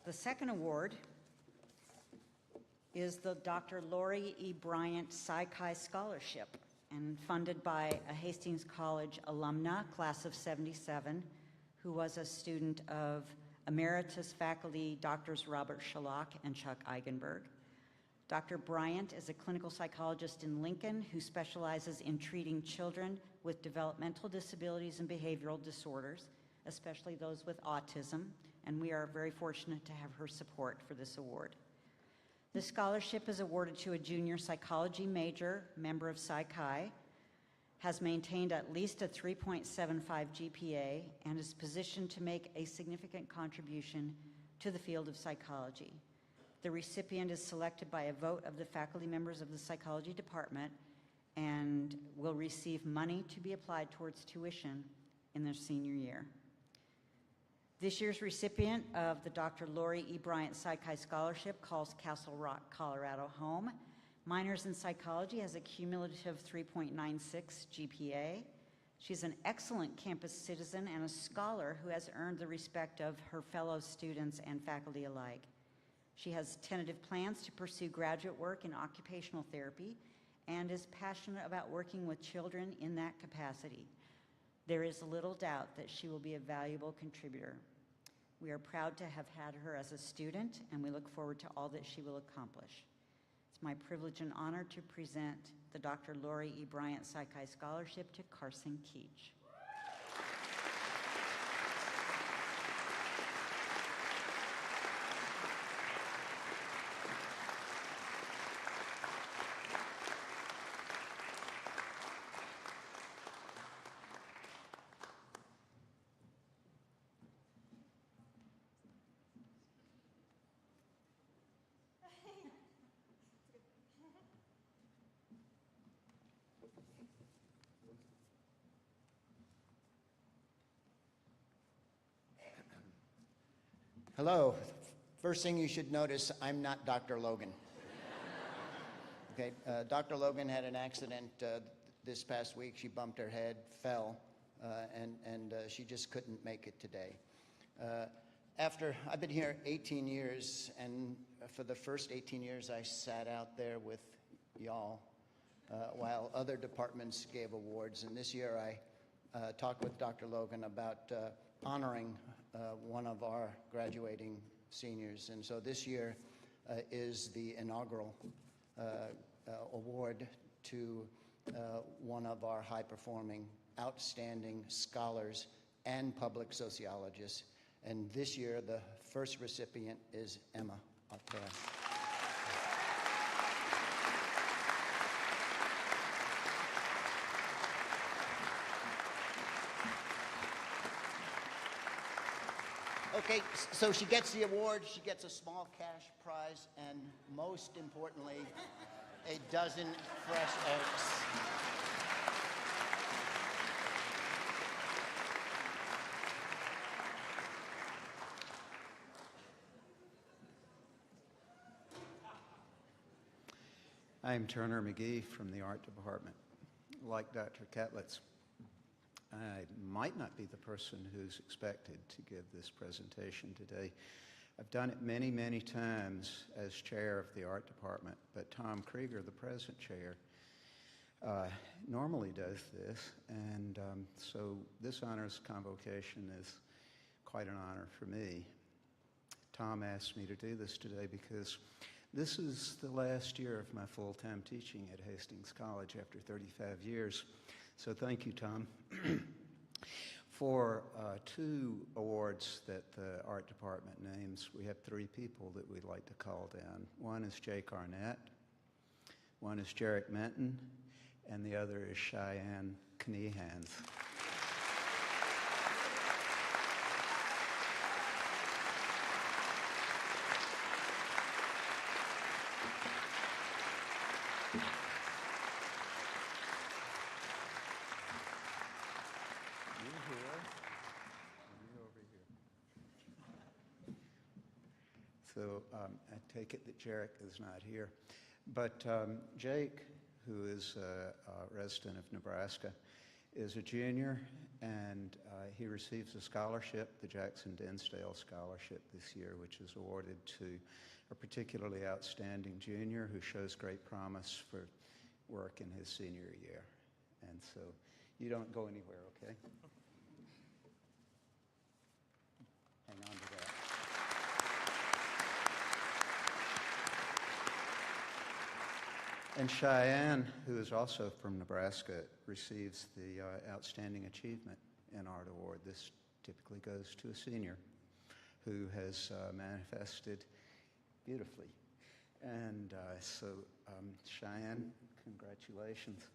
Speaker 20: The second award is the Dr. Lori E. Bryant Psi-Chi Scholarship, and funded by a Hastings College alumna, class of 77, who was a student of emeritus faculty Drs. Robert Shalak and Chuck Eigenberg. Dr. Bryant is a clinical psychologist in Lincoln who specializes in treating children with developmental disabilities and behavioral disorders, especially those with autism, and we are very fortunate to have her support for this award. The scholarship is awarded to a junior psychology major, member of Psi-Chi, has maintained at least a 3.75 GPA, and is positioned to make a significant contribution to the field of psychology. The recipient is selected by a vote of the faculty members of the psychology department and will receive money to be applied towards tuition in their senior year. This year's recipient of the Dr. Lori E. Bryant Psi-Chi Scholarship calls Castle Rock, Colorado home. Minors in psychology, has a cumulative 3.96 GPA. She's an excellent campus citizen and a scholar who has earned the respect of her fellow students and faculty alike. She has tentative plans to pursue graduate work in occupational therapy and is passionate about working with children in that capacity. There is little doubt that she will be a valuable contributor. We are proud to have had her as a student, and we look forward to all that she will accomplish. It's my privilege and honor to present the Dr. Lori E. Bryant Psi-Chi Scholarship to Carson Keach.
Speaker 21: Hello. First thing you should notice, I'm not Dr. Logan. Okay, Dr. Logan had an accident this past week. She bumped her head, fell, and she just couldn't make it today. I've been here 18 years, and for the first 18 years I sat out there with y'all while other departments gave awards, and this year I talk with Dr. Logan about honoring one of our graduating seniors. And so this year is the inaugural award to one of our high-performing, outstanding scholars and public sociologists. And this year, the first recipient is Emma Otera. Okay, so she gets the award, she gets a small cash prize, and most importantly, a dozen fresh eggs.
Speaker 1: I'm Turner McGee from the Art Department. Like Dr. Catlett, I might not be the person who's expected to give this presentation today. I've done it many, many times as chair of the Art Department, but Tom Krieger, the present chair, normally does this, and so this Honors Convocation is quite an honor for me. Tom asked me to do this today because this is the last year of my full-time teaching at Hastings College after 35 years. So thank you, Tom. For 2 awards that the Art Department names, we have 3 people that we'd like to call down. One is Jake Arnett, one is Jarek Menton, and the other is Cheyenne Kneehans. So I take it that Jarek is not here. But Jake, who is a resident of Nebraska, is a junior, and he receives a scholarship, the Jackson Dinsdale Scholarship this year, which is awarded to a particularly outstanding junior who shows great promise for work in his senior year. And so you don't go anywhere, okay? Hang on to that. And Cheyenne, who is also from Nebraska, receives the Outstanding Achievement in Art Award. This typically goes to a senior who has manifested beautifully. And so, Cheyenne, congratulations.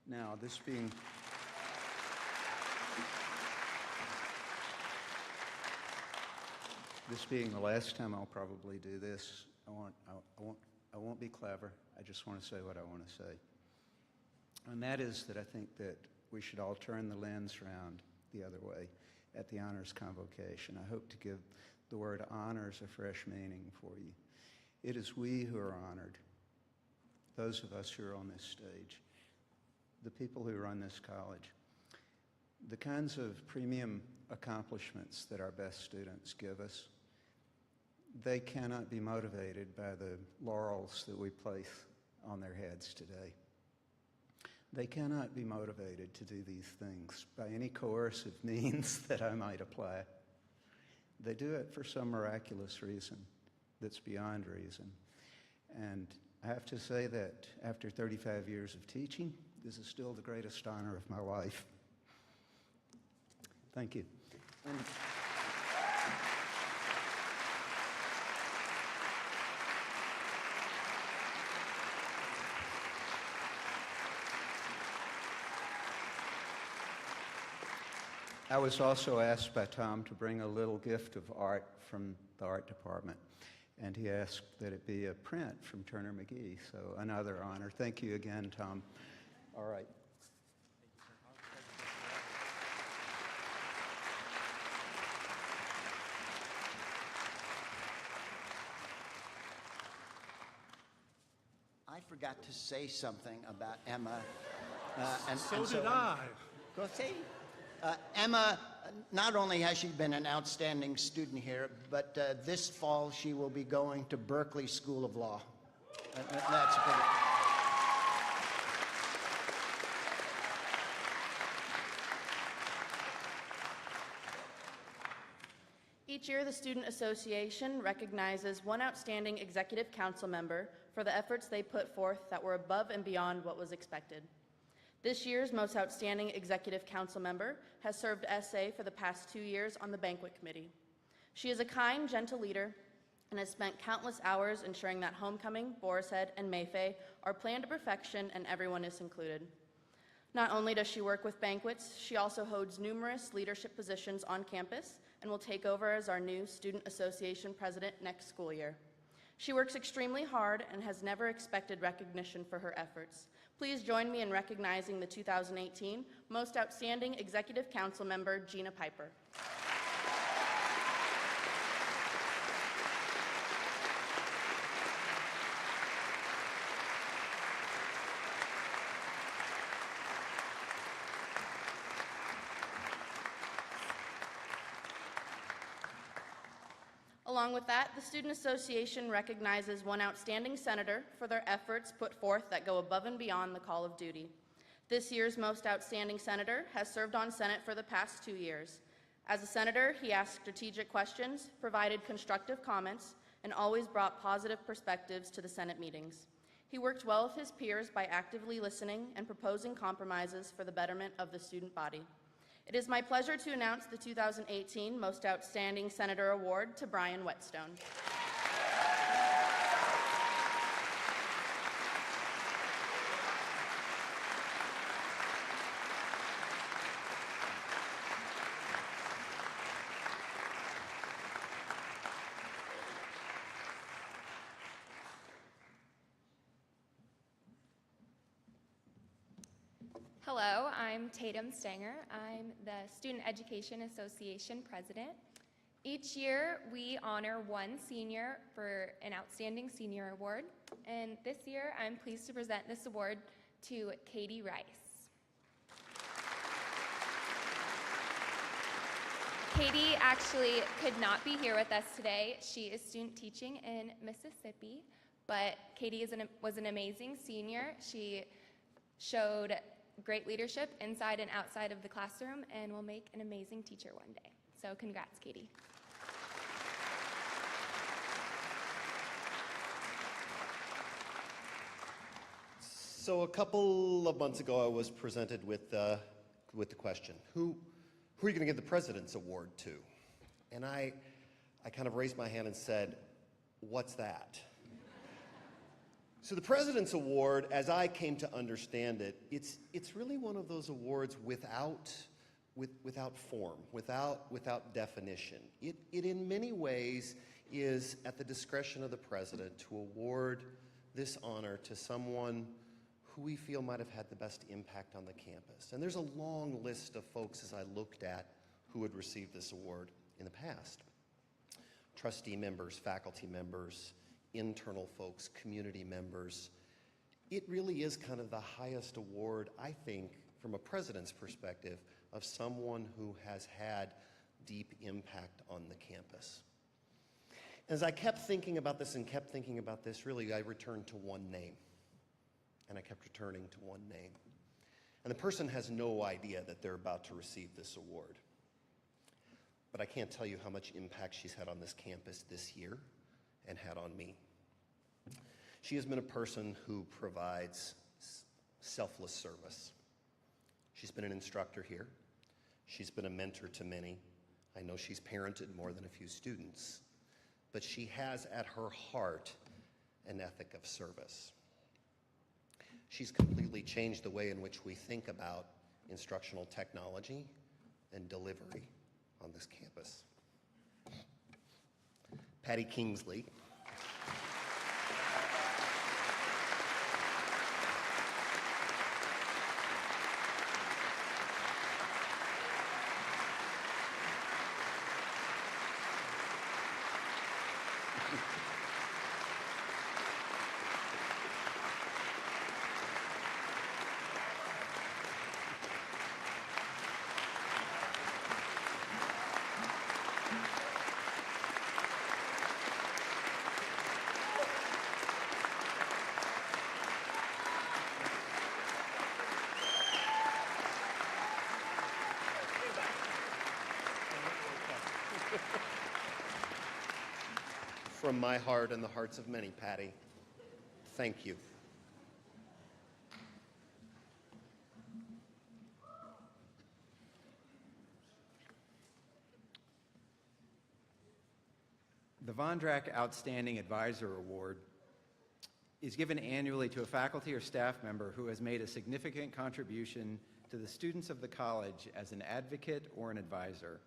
Speaker 1: Now, this being the last time I'll probably do this, I won't be clever. I just want to say what I want to say. And that is that I think that we should all turn the lens around the other way at the Honors Convocation. I hope to give the word honors a fresh meaning for you. It is we who are honored, those of us who are on this stage, the people who run this college. The kinds of premium accomplishments that our best students give us, they cannot be motivated by the laurels that we place on their heads today. They cannot be motivated to do these things by any coercive means that I might apply. They do it for some miraculous reason that's beyond reason. And I have to say that after 35 years of teaching, this is still the greatest honor of my life. Thank you. And I was also asked by Tom to bring a little gift of art from the art department, and he asked that it be a print from Turner McGee, so another honor. Thank you again, Tom. All right.
Speaker 21: I forgot to say something about Emma.
Speaker 14: So did I.
Speaker 21: Go see. Emma, not only has she been an outstanding student here, but this fall she will be going to Berkeley School of Law. That's pretty.
Speaker 2: Each year, the Student Association recognizes one outstanding executive council member for the efforts they put forth that were above and beyond what was expected. This year's most outstanding executive council member has served SA for the past 2 years on the banquet committee. She is a kind, gentle leader and has spent countless hours ensuring that Homecoming, Boar's Head, and Mayfay are planned to perfection and everyone is included. Not only does she work with banquets, she also holds numerous leadership positions on campus and will take over as our new Student Association president next school year. She works extremely hard and has never expected recognition for her efforts. Please join me in recognizing the 2018 Most Outstanding Executive Council Member, Gina Piper. Along with that, the Student Association recognizes one outstanding senator for their efforts put forth that go above and beyond the call of duty. This year's most outstanding senator has served on Senate for the past 2 years. As a senator, he asked strategic questions, provided constructive comments, and always brought positive perspectives to the Senate meetings. He worked well with his peers by actively listening and proposing compromises for the betterment of the student body. It is my pleasure to announce the 2018 Most Outstanding Senator Award to Brian Whetstone.
Speaker 22: Hello, I'm Tatum Stanger. I'm the Student Education Association president. Each year, we honor one senior for an Outstanding Senior Award, and this year, I'm pleased to present this award to Katie Rice. Katie actually could not be here with us today. She is student teaching in Mississippi, but Katie was an amazing senior. She showed great leadership inside and outside of the classroom and will make an amazing teacher one day. So congrats, Katie.
Speaker 23: So a couple of months ago, I was presented with the question, who are you going to give the President's Award to? And I kind of raised my hand and said, what's that? So the President's Award, as I came to understand it, it's really one of those awards without form, without definition. It in many ways is at the discretion of the President to award this honor to someone who we feel might have had the best impact on the campus. And there's a long list of folks, as I looked at, who had received this award in the past. Trustee members, faculty members, internal folks, community members. It really is kind of the highest award, I think, from a president's perspective, of someone who has had deep impact on the campus. As I kept thinking about this and kept thinking about this, really, I returned to one name. And I kept returning to one name. And the person has no idea that they're about to receive this award. But I can't tell you how much impact she's had on this campus this year and had on me. She has been a person who provides selfless service. She's been an instructor here. She's been a mentor to many. I know she's parented more than a few students. But she has at her heart an ethic of service. She's completely changed the way in which we think about instructional technology and delivery on this campus. Patty Kingsley. from my heart and the hearts of many, Patty. Thank you.
Speaker 1: The Vondrack Outstanding Advisor Award is given annually to a faculty or staff member who has made a significant contribution to the students of the college as an advocate or an advisor.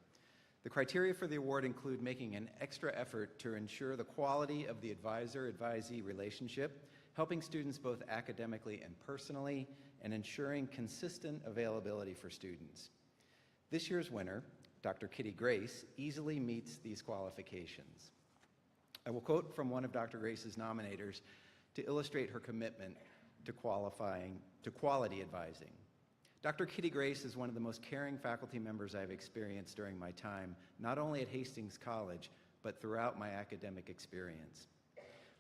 Speaker 1: The criteria for the award include making an extra effort to ensure the quality of the advisor-advisee relationship, helping students both academically and personally, and ensuring consistent availability for students. This year's winner, Dr. Kitty Grace, easily meets these qualifications. I will quote from one of Dr. Grace's nominators to illustrate her commitment to quality advising. Dr. Kitty Grace is one of the most caring faculty members I've experienced during my time, not only at Hastings College, but throughout my academic experience.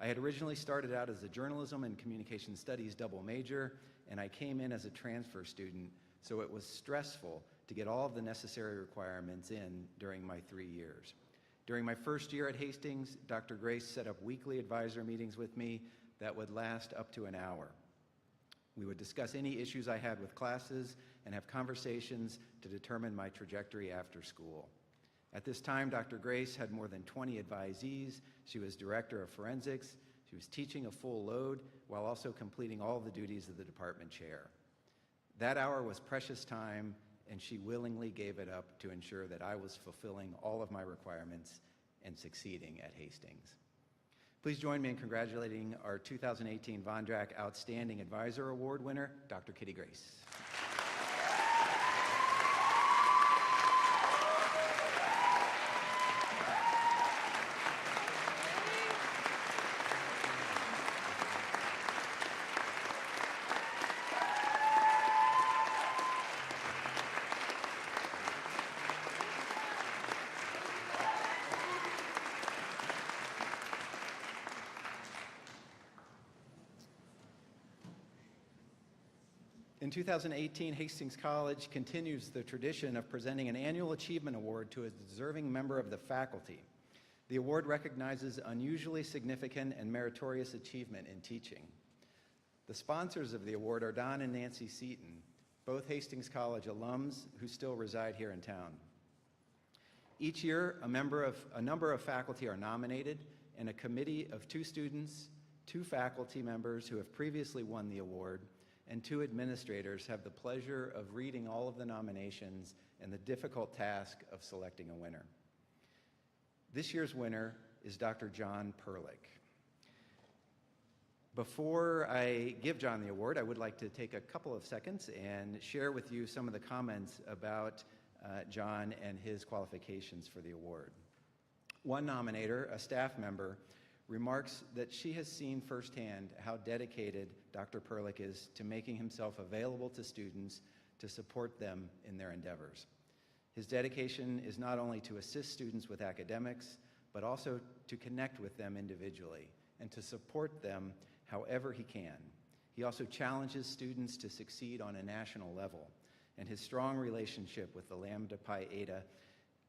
Speaker 1: I had originally started out as a journalism and communication studies double major, and I came in as a transfer student, so it was stressful to get all of the necessary requirements in during my 3 years. During my first year at Hastings, Dr. Grace set up weekly advisor meetings with me that would last up to an hour. We would discuss any issues I had with classes and have conversations to determine my trajectory after school. At this time, Dr. Grace had more than 20 advisees. She was director of forensics. She was teaching a full load while also completing all the duties of the department chair. That hour was precious time, and she willingly gave it up to ensure that I was fulfilling all of my requirements and succeeding at Hastings. Please join me in congratulating our 2018 Vondrack Outstanding Advisor Award winner, Dr. Kitty Grace. In 2018, Hastings College continues the tradition of presenting an annual achievement award to a deserving member of the faculty. The award recognizes unusually significant and meritorious achievement in teaching. The sponsors of the award are Don and Nancy Seaton, both Hastings College alums who still reside here in town. Each year, a number of faculty are nominated, and a committee of 2 students, 2 faculty members who have previously won the award, and 2 administrators have the pleasure of reading all of the nominations and the difficult task of selecting a winner. This year's winner is Dr. John PERLICH. Before I give John the award, I would like to take a couple of seconds and share with you some of the comments about John and his qualifications for the award. One nominator, a staff member, remarks that she has seen firsthand how dedicated Dr. PERLICH is to making himself available to students to support them in their endeavors. His dedication is not only to assist students with academics, but also to connect with them individually and to support them however he can. He also challenges students to succeed on a national level, and his strong relationship with the Lambda Pi Eta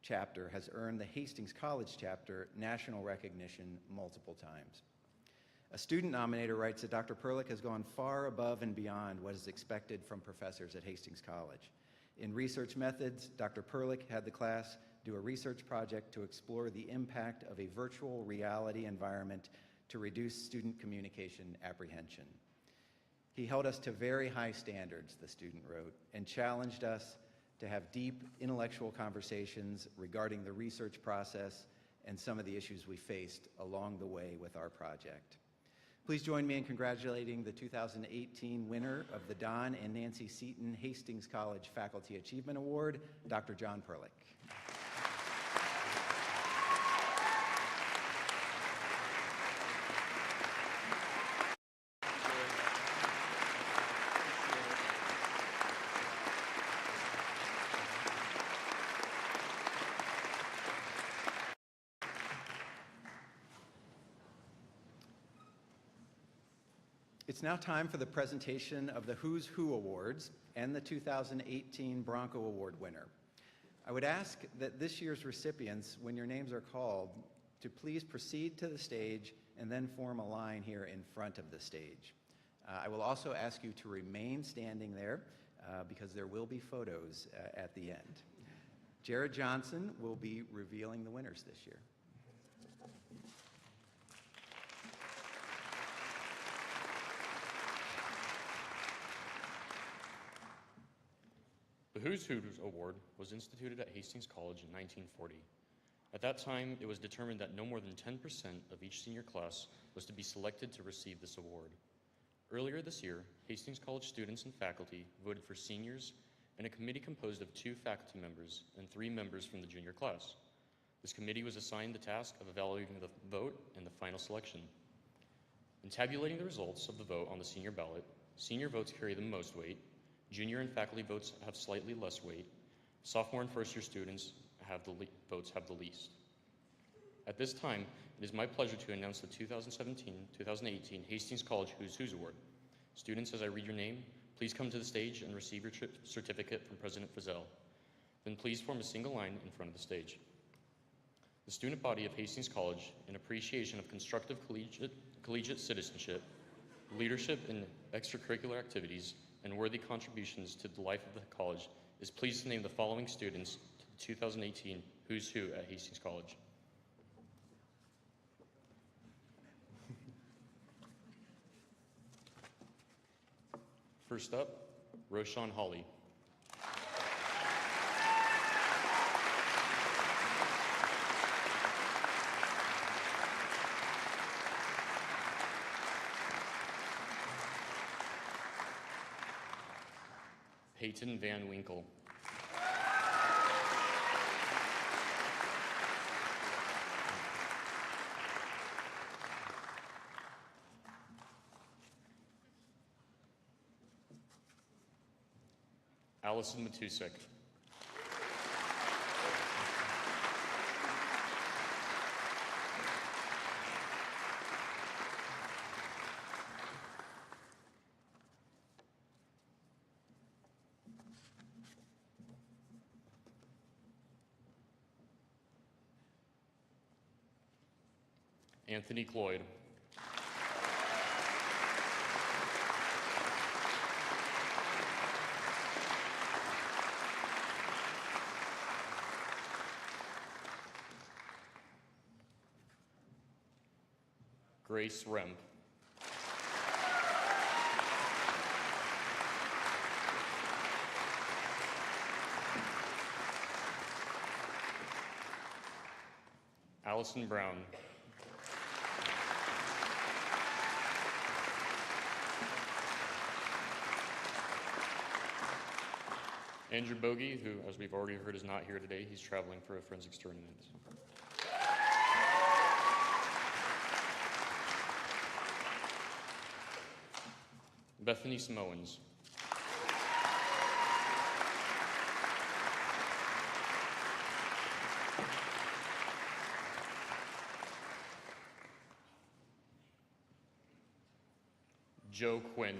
Speaker 1: chapter has earned the Hastings College chapter national recognition multiple times. A student nominator writes that Dr. PERLICH has gone far above and beyond what is expected from professors at Hastings College. In research methods, Dr. PERLICH had the class do a research project to explore the impact of a virtual reality environment to reduce student communication apprehension. He held us to very high standards, the student wrote, and challenged us to have deep intellectual conversations regarding the research process and some of the issues we faced along the way with our project. Please join me in congratulating the 2018 winner of the Don and Nancy Seaton Hastings College Faculty Achievement Award, Dr. John PERLICH. It's now time for the presentation of the Who's Who Awards and the 2018 Bronco Award winner. I would ask that this year's recipients, when your names are called, to please proceed to the stage and then form a line here in front of the stage. I will also ask you to remain standing there because there will be photos at the end. Jared Johnson will be revealing the winners this year.
Speaker 3: The Who's Who's Award was instituted at Hastings College in 1940. At that time, it was determined that no more than 10% of each senior class was to be selected to receive this award. Earlier this year, Hastings College students and faculty voted for seniors and a committee composed of 2 faculty members and 3 members from the junior class. This committee was assigned the task of evaluating the vote and the final selection. In tabulating the results of the vote on the senior ballot, senior votes carry the most weight, junior and faculty votes have slightly less weight, sophomore and first-year students votes have the least. At this time, it is my pleasure to announce the 2017-2018 Hastings College Who's Who's Award. Students, as I read your name, please come to the stage and receive your certificate from President Frizzell. Then please form a single line in front of the stage. The student body of Hastings College, in appreciation of constructive collegiate citizenship, leadership in extracurricular activities, and worthy contributions to the life of the college, is pleased to name the following students to the 2018 Who's Who at Hastings College. First up, Roshan Hawley. Peyton Van Winkle. Allison Matusek. Anthony Cloyd. Grace Remp. Allison Brown. Andrew Bogey, who, as we've already heard, is not here today. He's traveling for a forensics tournament. Bethany Samoans. Joe Quinn.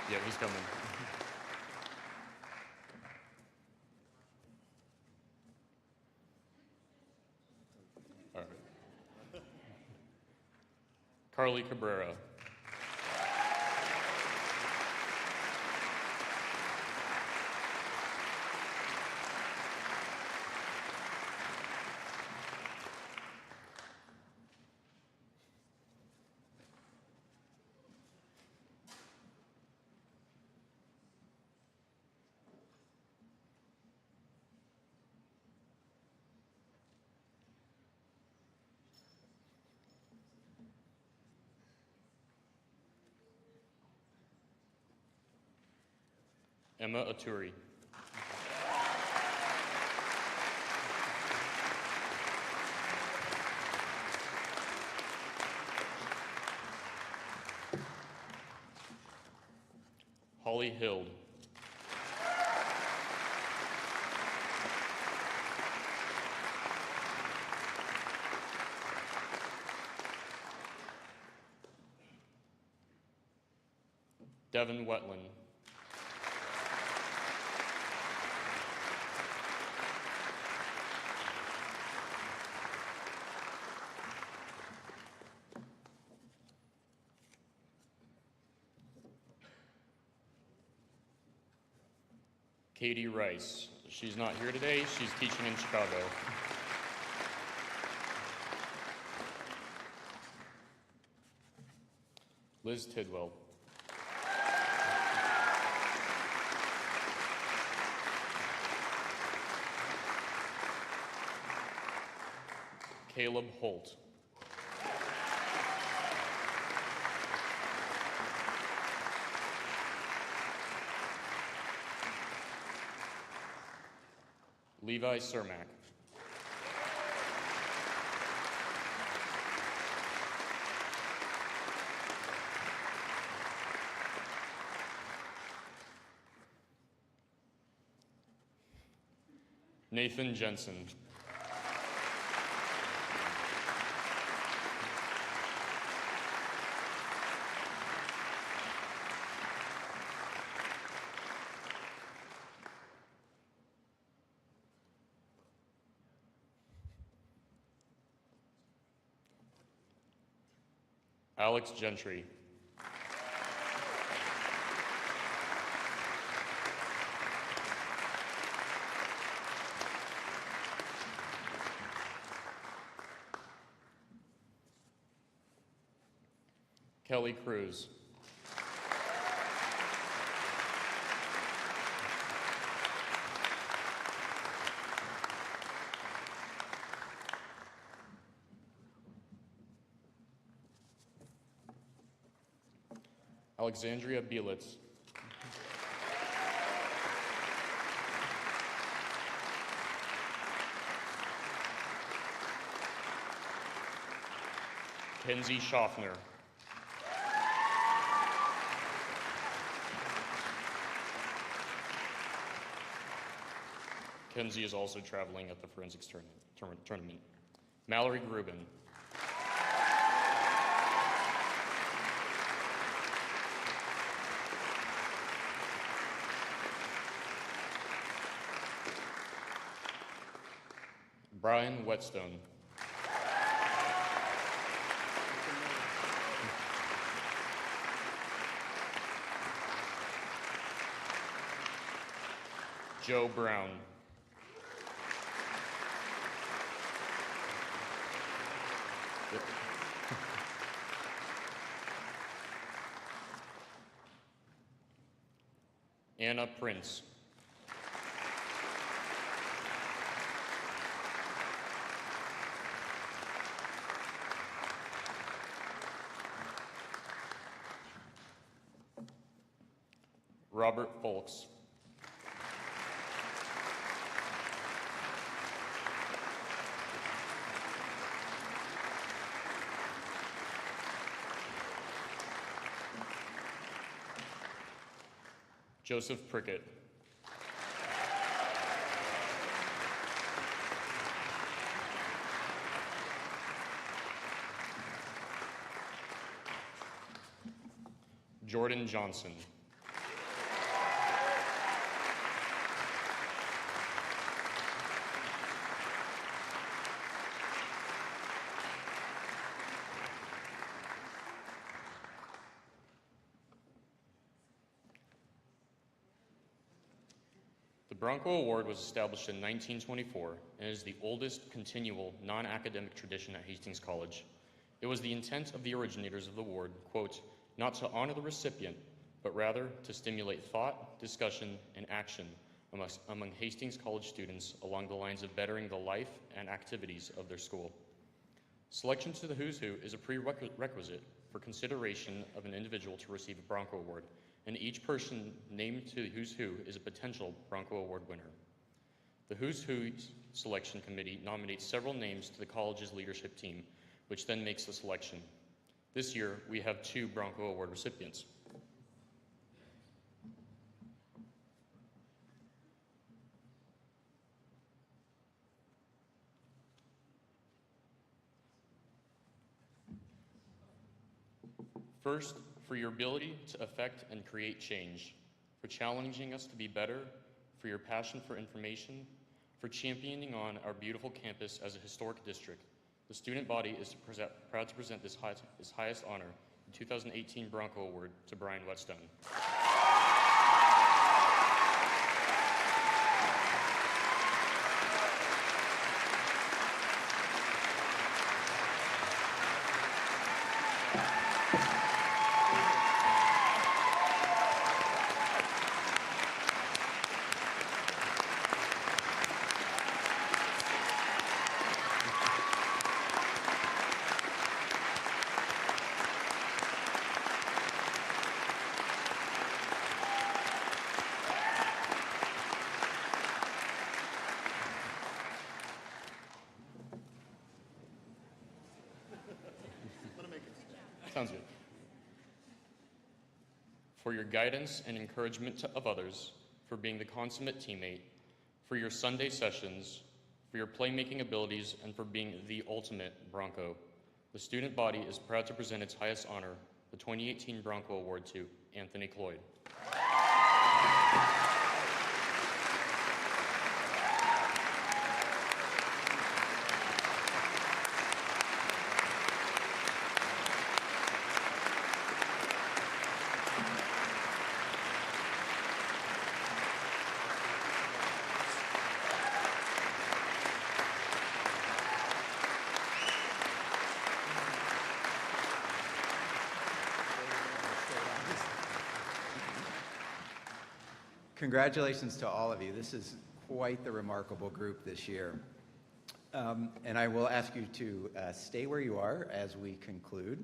Speaker 3: Yeah, he's coming. All right. Carly Cabrera. Emma Aturi. Holly Hild. Devin Wetland. Katie Rice. She's not here today. She's teaching in Chicago. Liz Tidwell. Caleb Holt. Levi Cermak. Nathan Jensen. Alex Gentry. Kelly Cruz. Alexandria Bielitz. Kenzie Schaffner. Kenzie is also traveling at the forensics tournament. Mallory Grubin. Brian Whetstone. Joe Brown. Anna Prince. Robert Folks. Joseph Prickett. Jordan Johnson. The Bronco Award was established in 1924 and is the oldest continual non-academic tradition at Hastings College. It was the intent of the originators of the award, quote, not to honor the recipient, but rather to stimulate thought, discussion, and action among Hastings College students along the lines of bettering the life and activities of their school. Selection to the Who's Who is a prerequisite for consideration of an individual to receive a Bronco Award, and each person named to the Who's Who is a potential Bronco Award winner. The Who's Who selection committee nominates several names to the college's leadership team, which then makes the selection. This year, we have 2 Bronco Award recipients. First, for your ability to affect and create change, for challenging us to be better, for your passion for information, for championing on our beautiful campus as a historic district. The student body is proud to present this highest honor, the 2018 Bronco Award, to Brian Whetstone. Sounds good. For your guidance and encouragement of others, for being the consummate teammate, for your Sunday sessions, for your playmaking abilities, and for being the ultimate Bronco. The student body is proud to present its highest honor, the 2018 Bronco Award, to Anthony Cloyd.
Speaker 1: Congratulations to all of you. This is quite the remarkable group this year. And I will ask you to stay where you are as we conclude.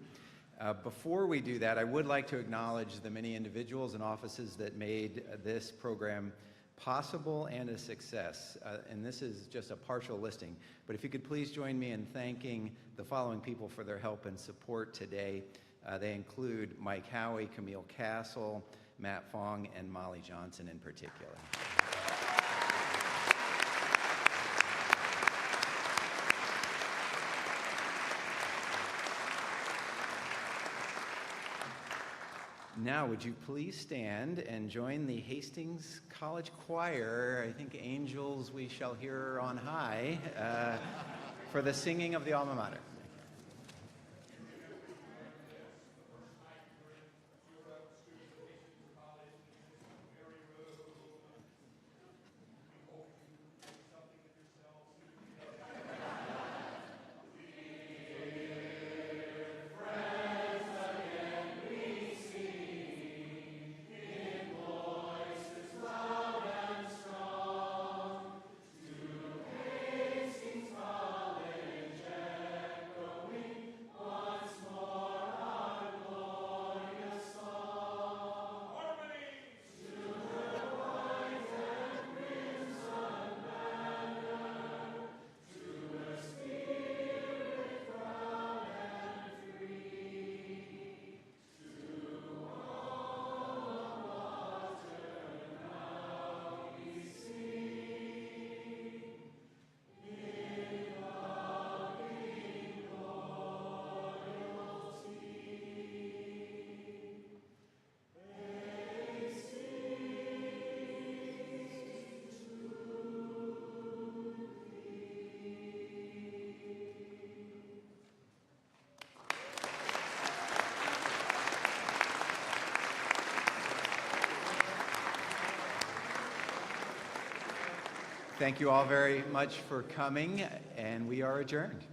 Speaker 1: Before we do that, I would like to acknowledge the many individuals and offices that made this program possible and a success. And this is just a partial listing. But if you could please join me in thanking the following people for their help and support today. They include Mike Howie, Camille Castle, Matt Fong, and Molly Johnson in particular. Now, would you please stand and join the Hastings College Choir, I think angels we shall hear on high, for the singing of the alma mater. Thank you all very much for coming, and we are adjourned.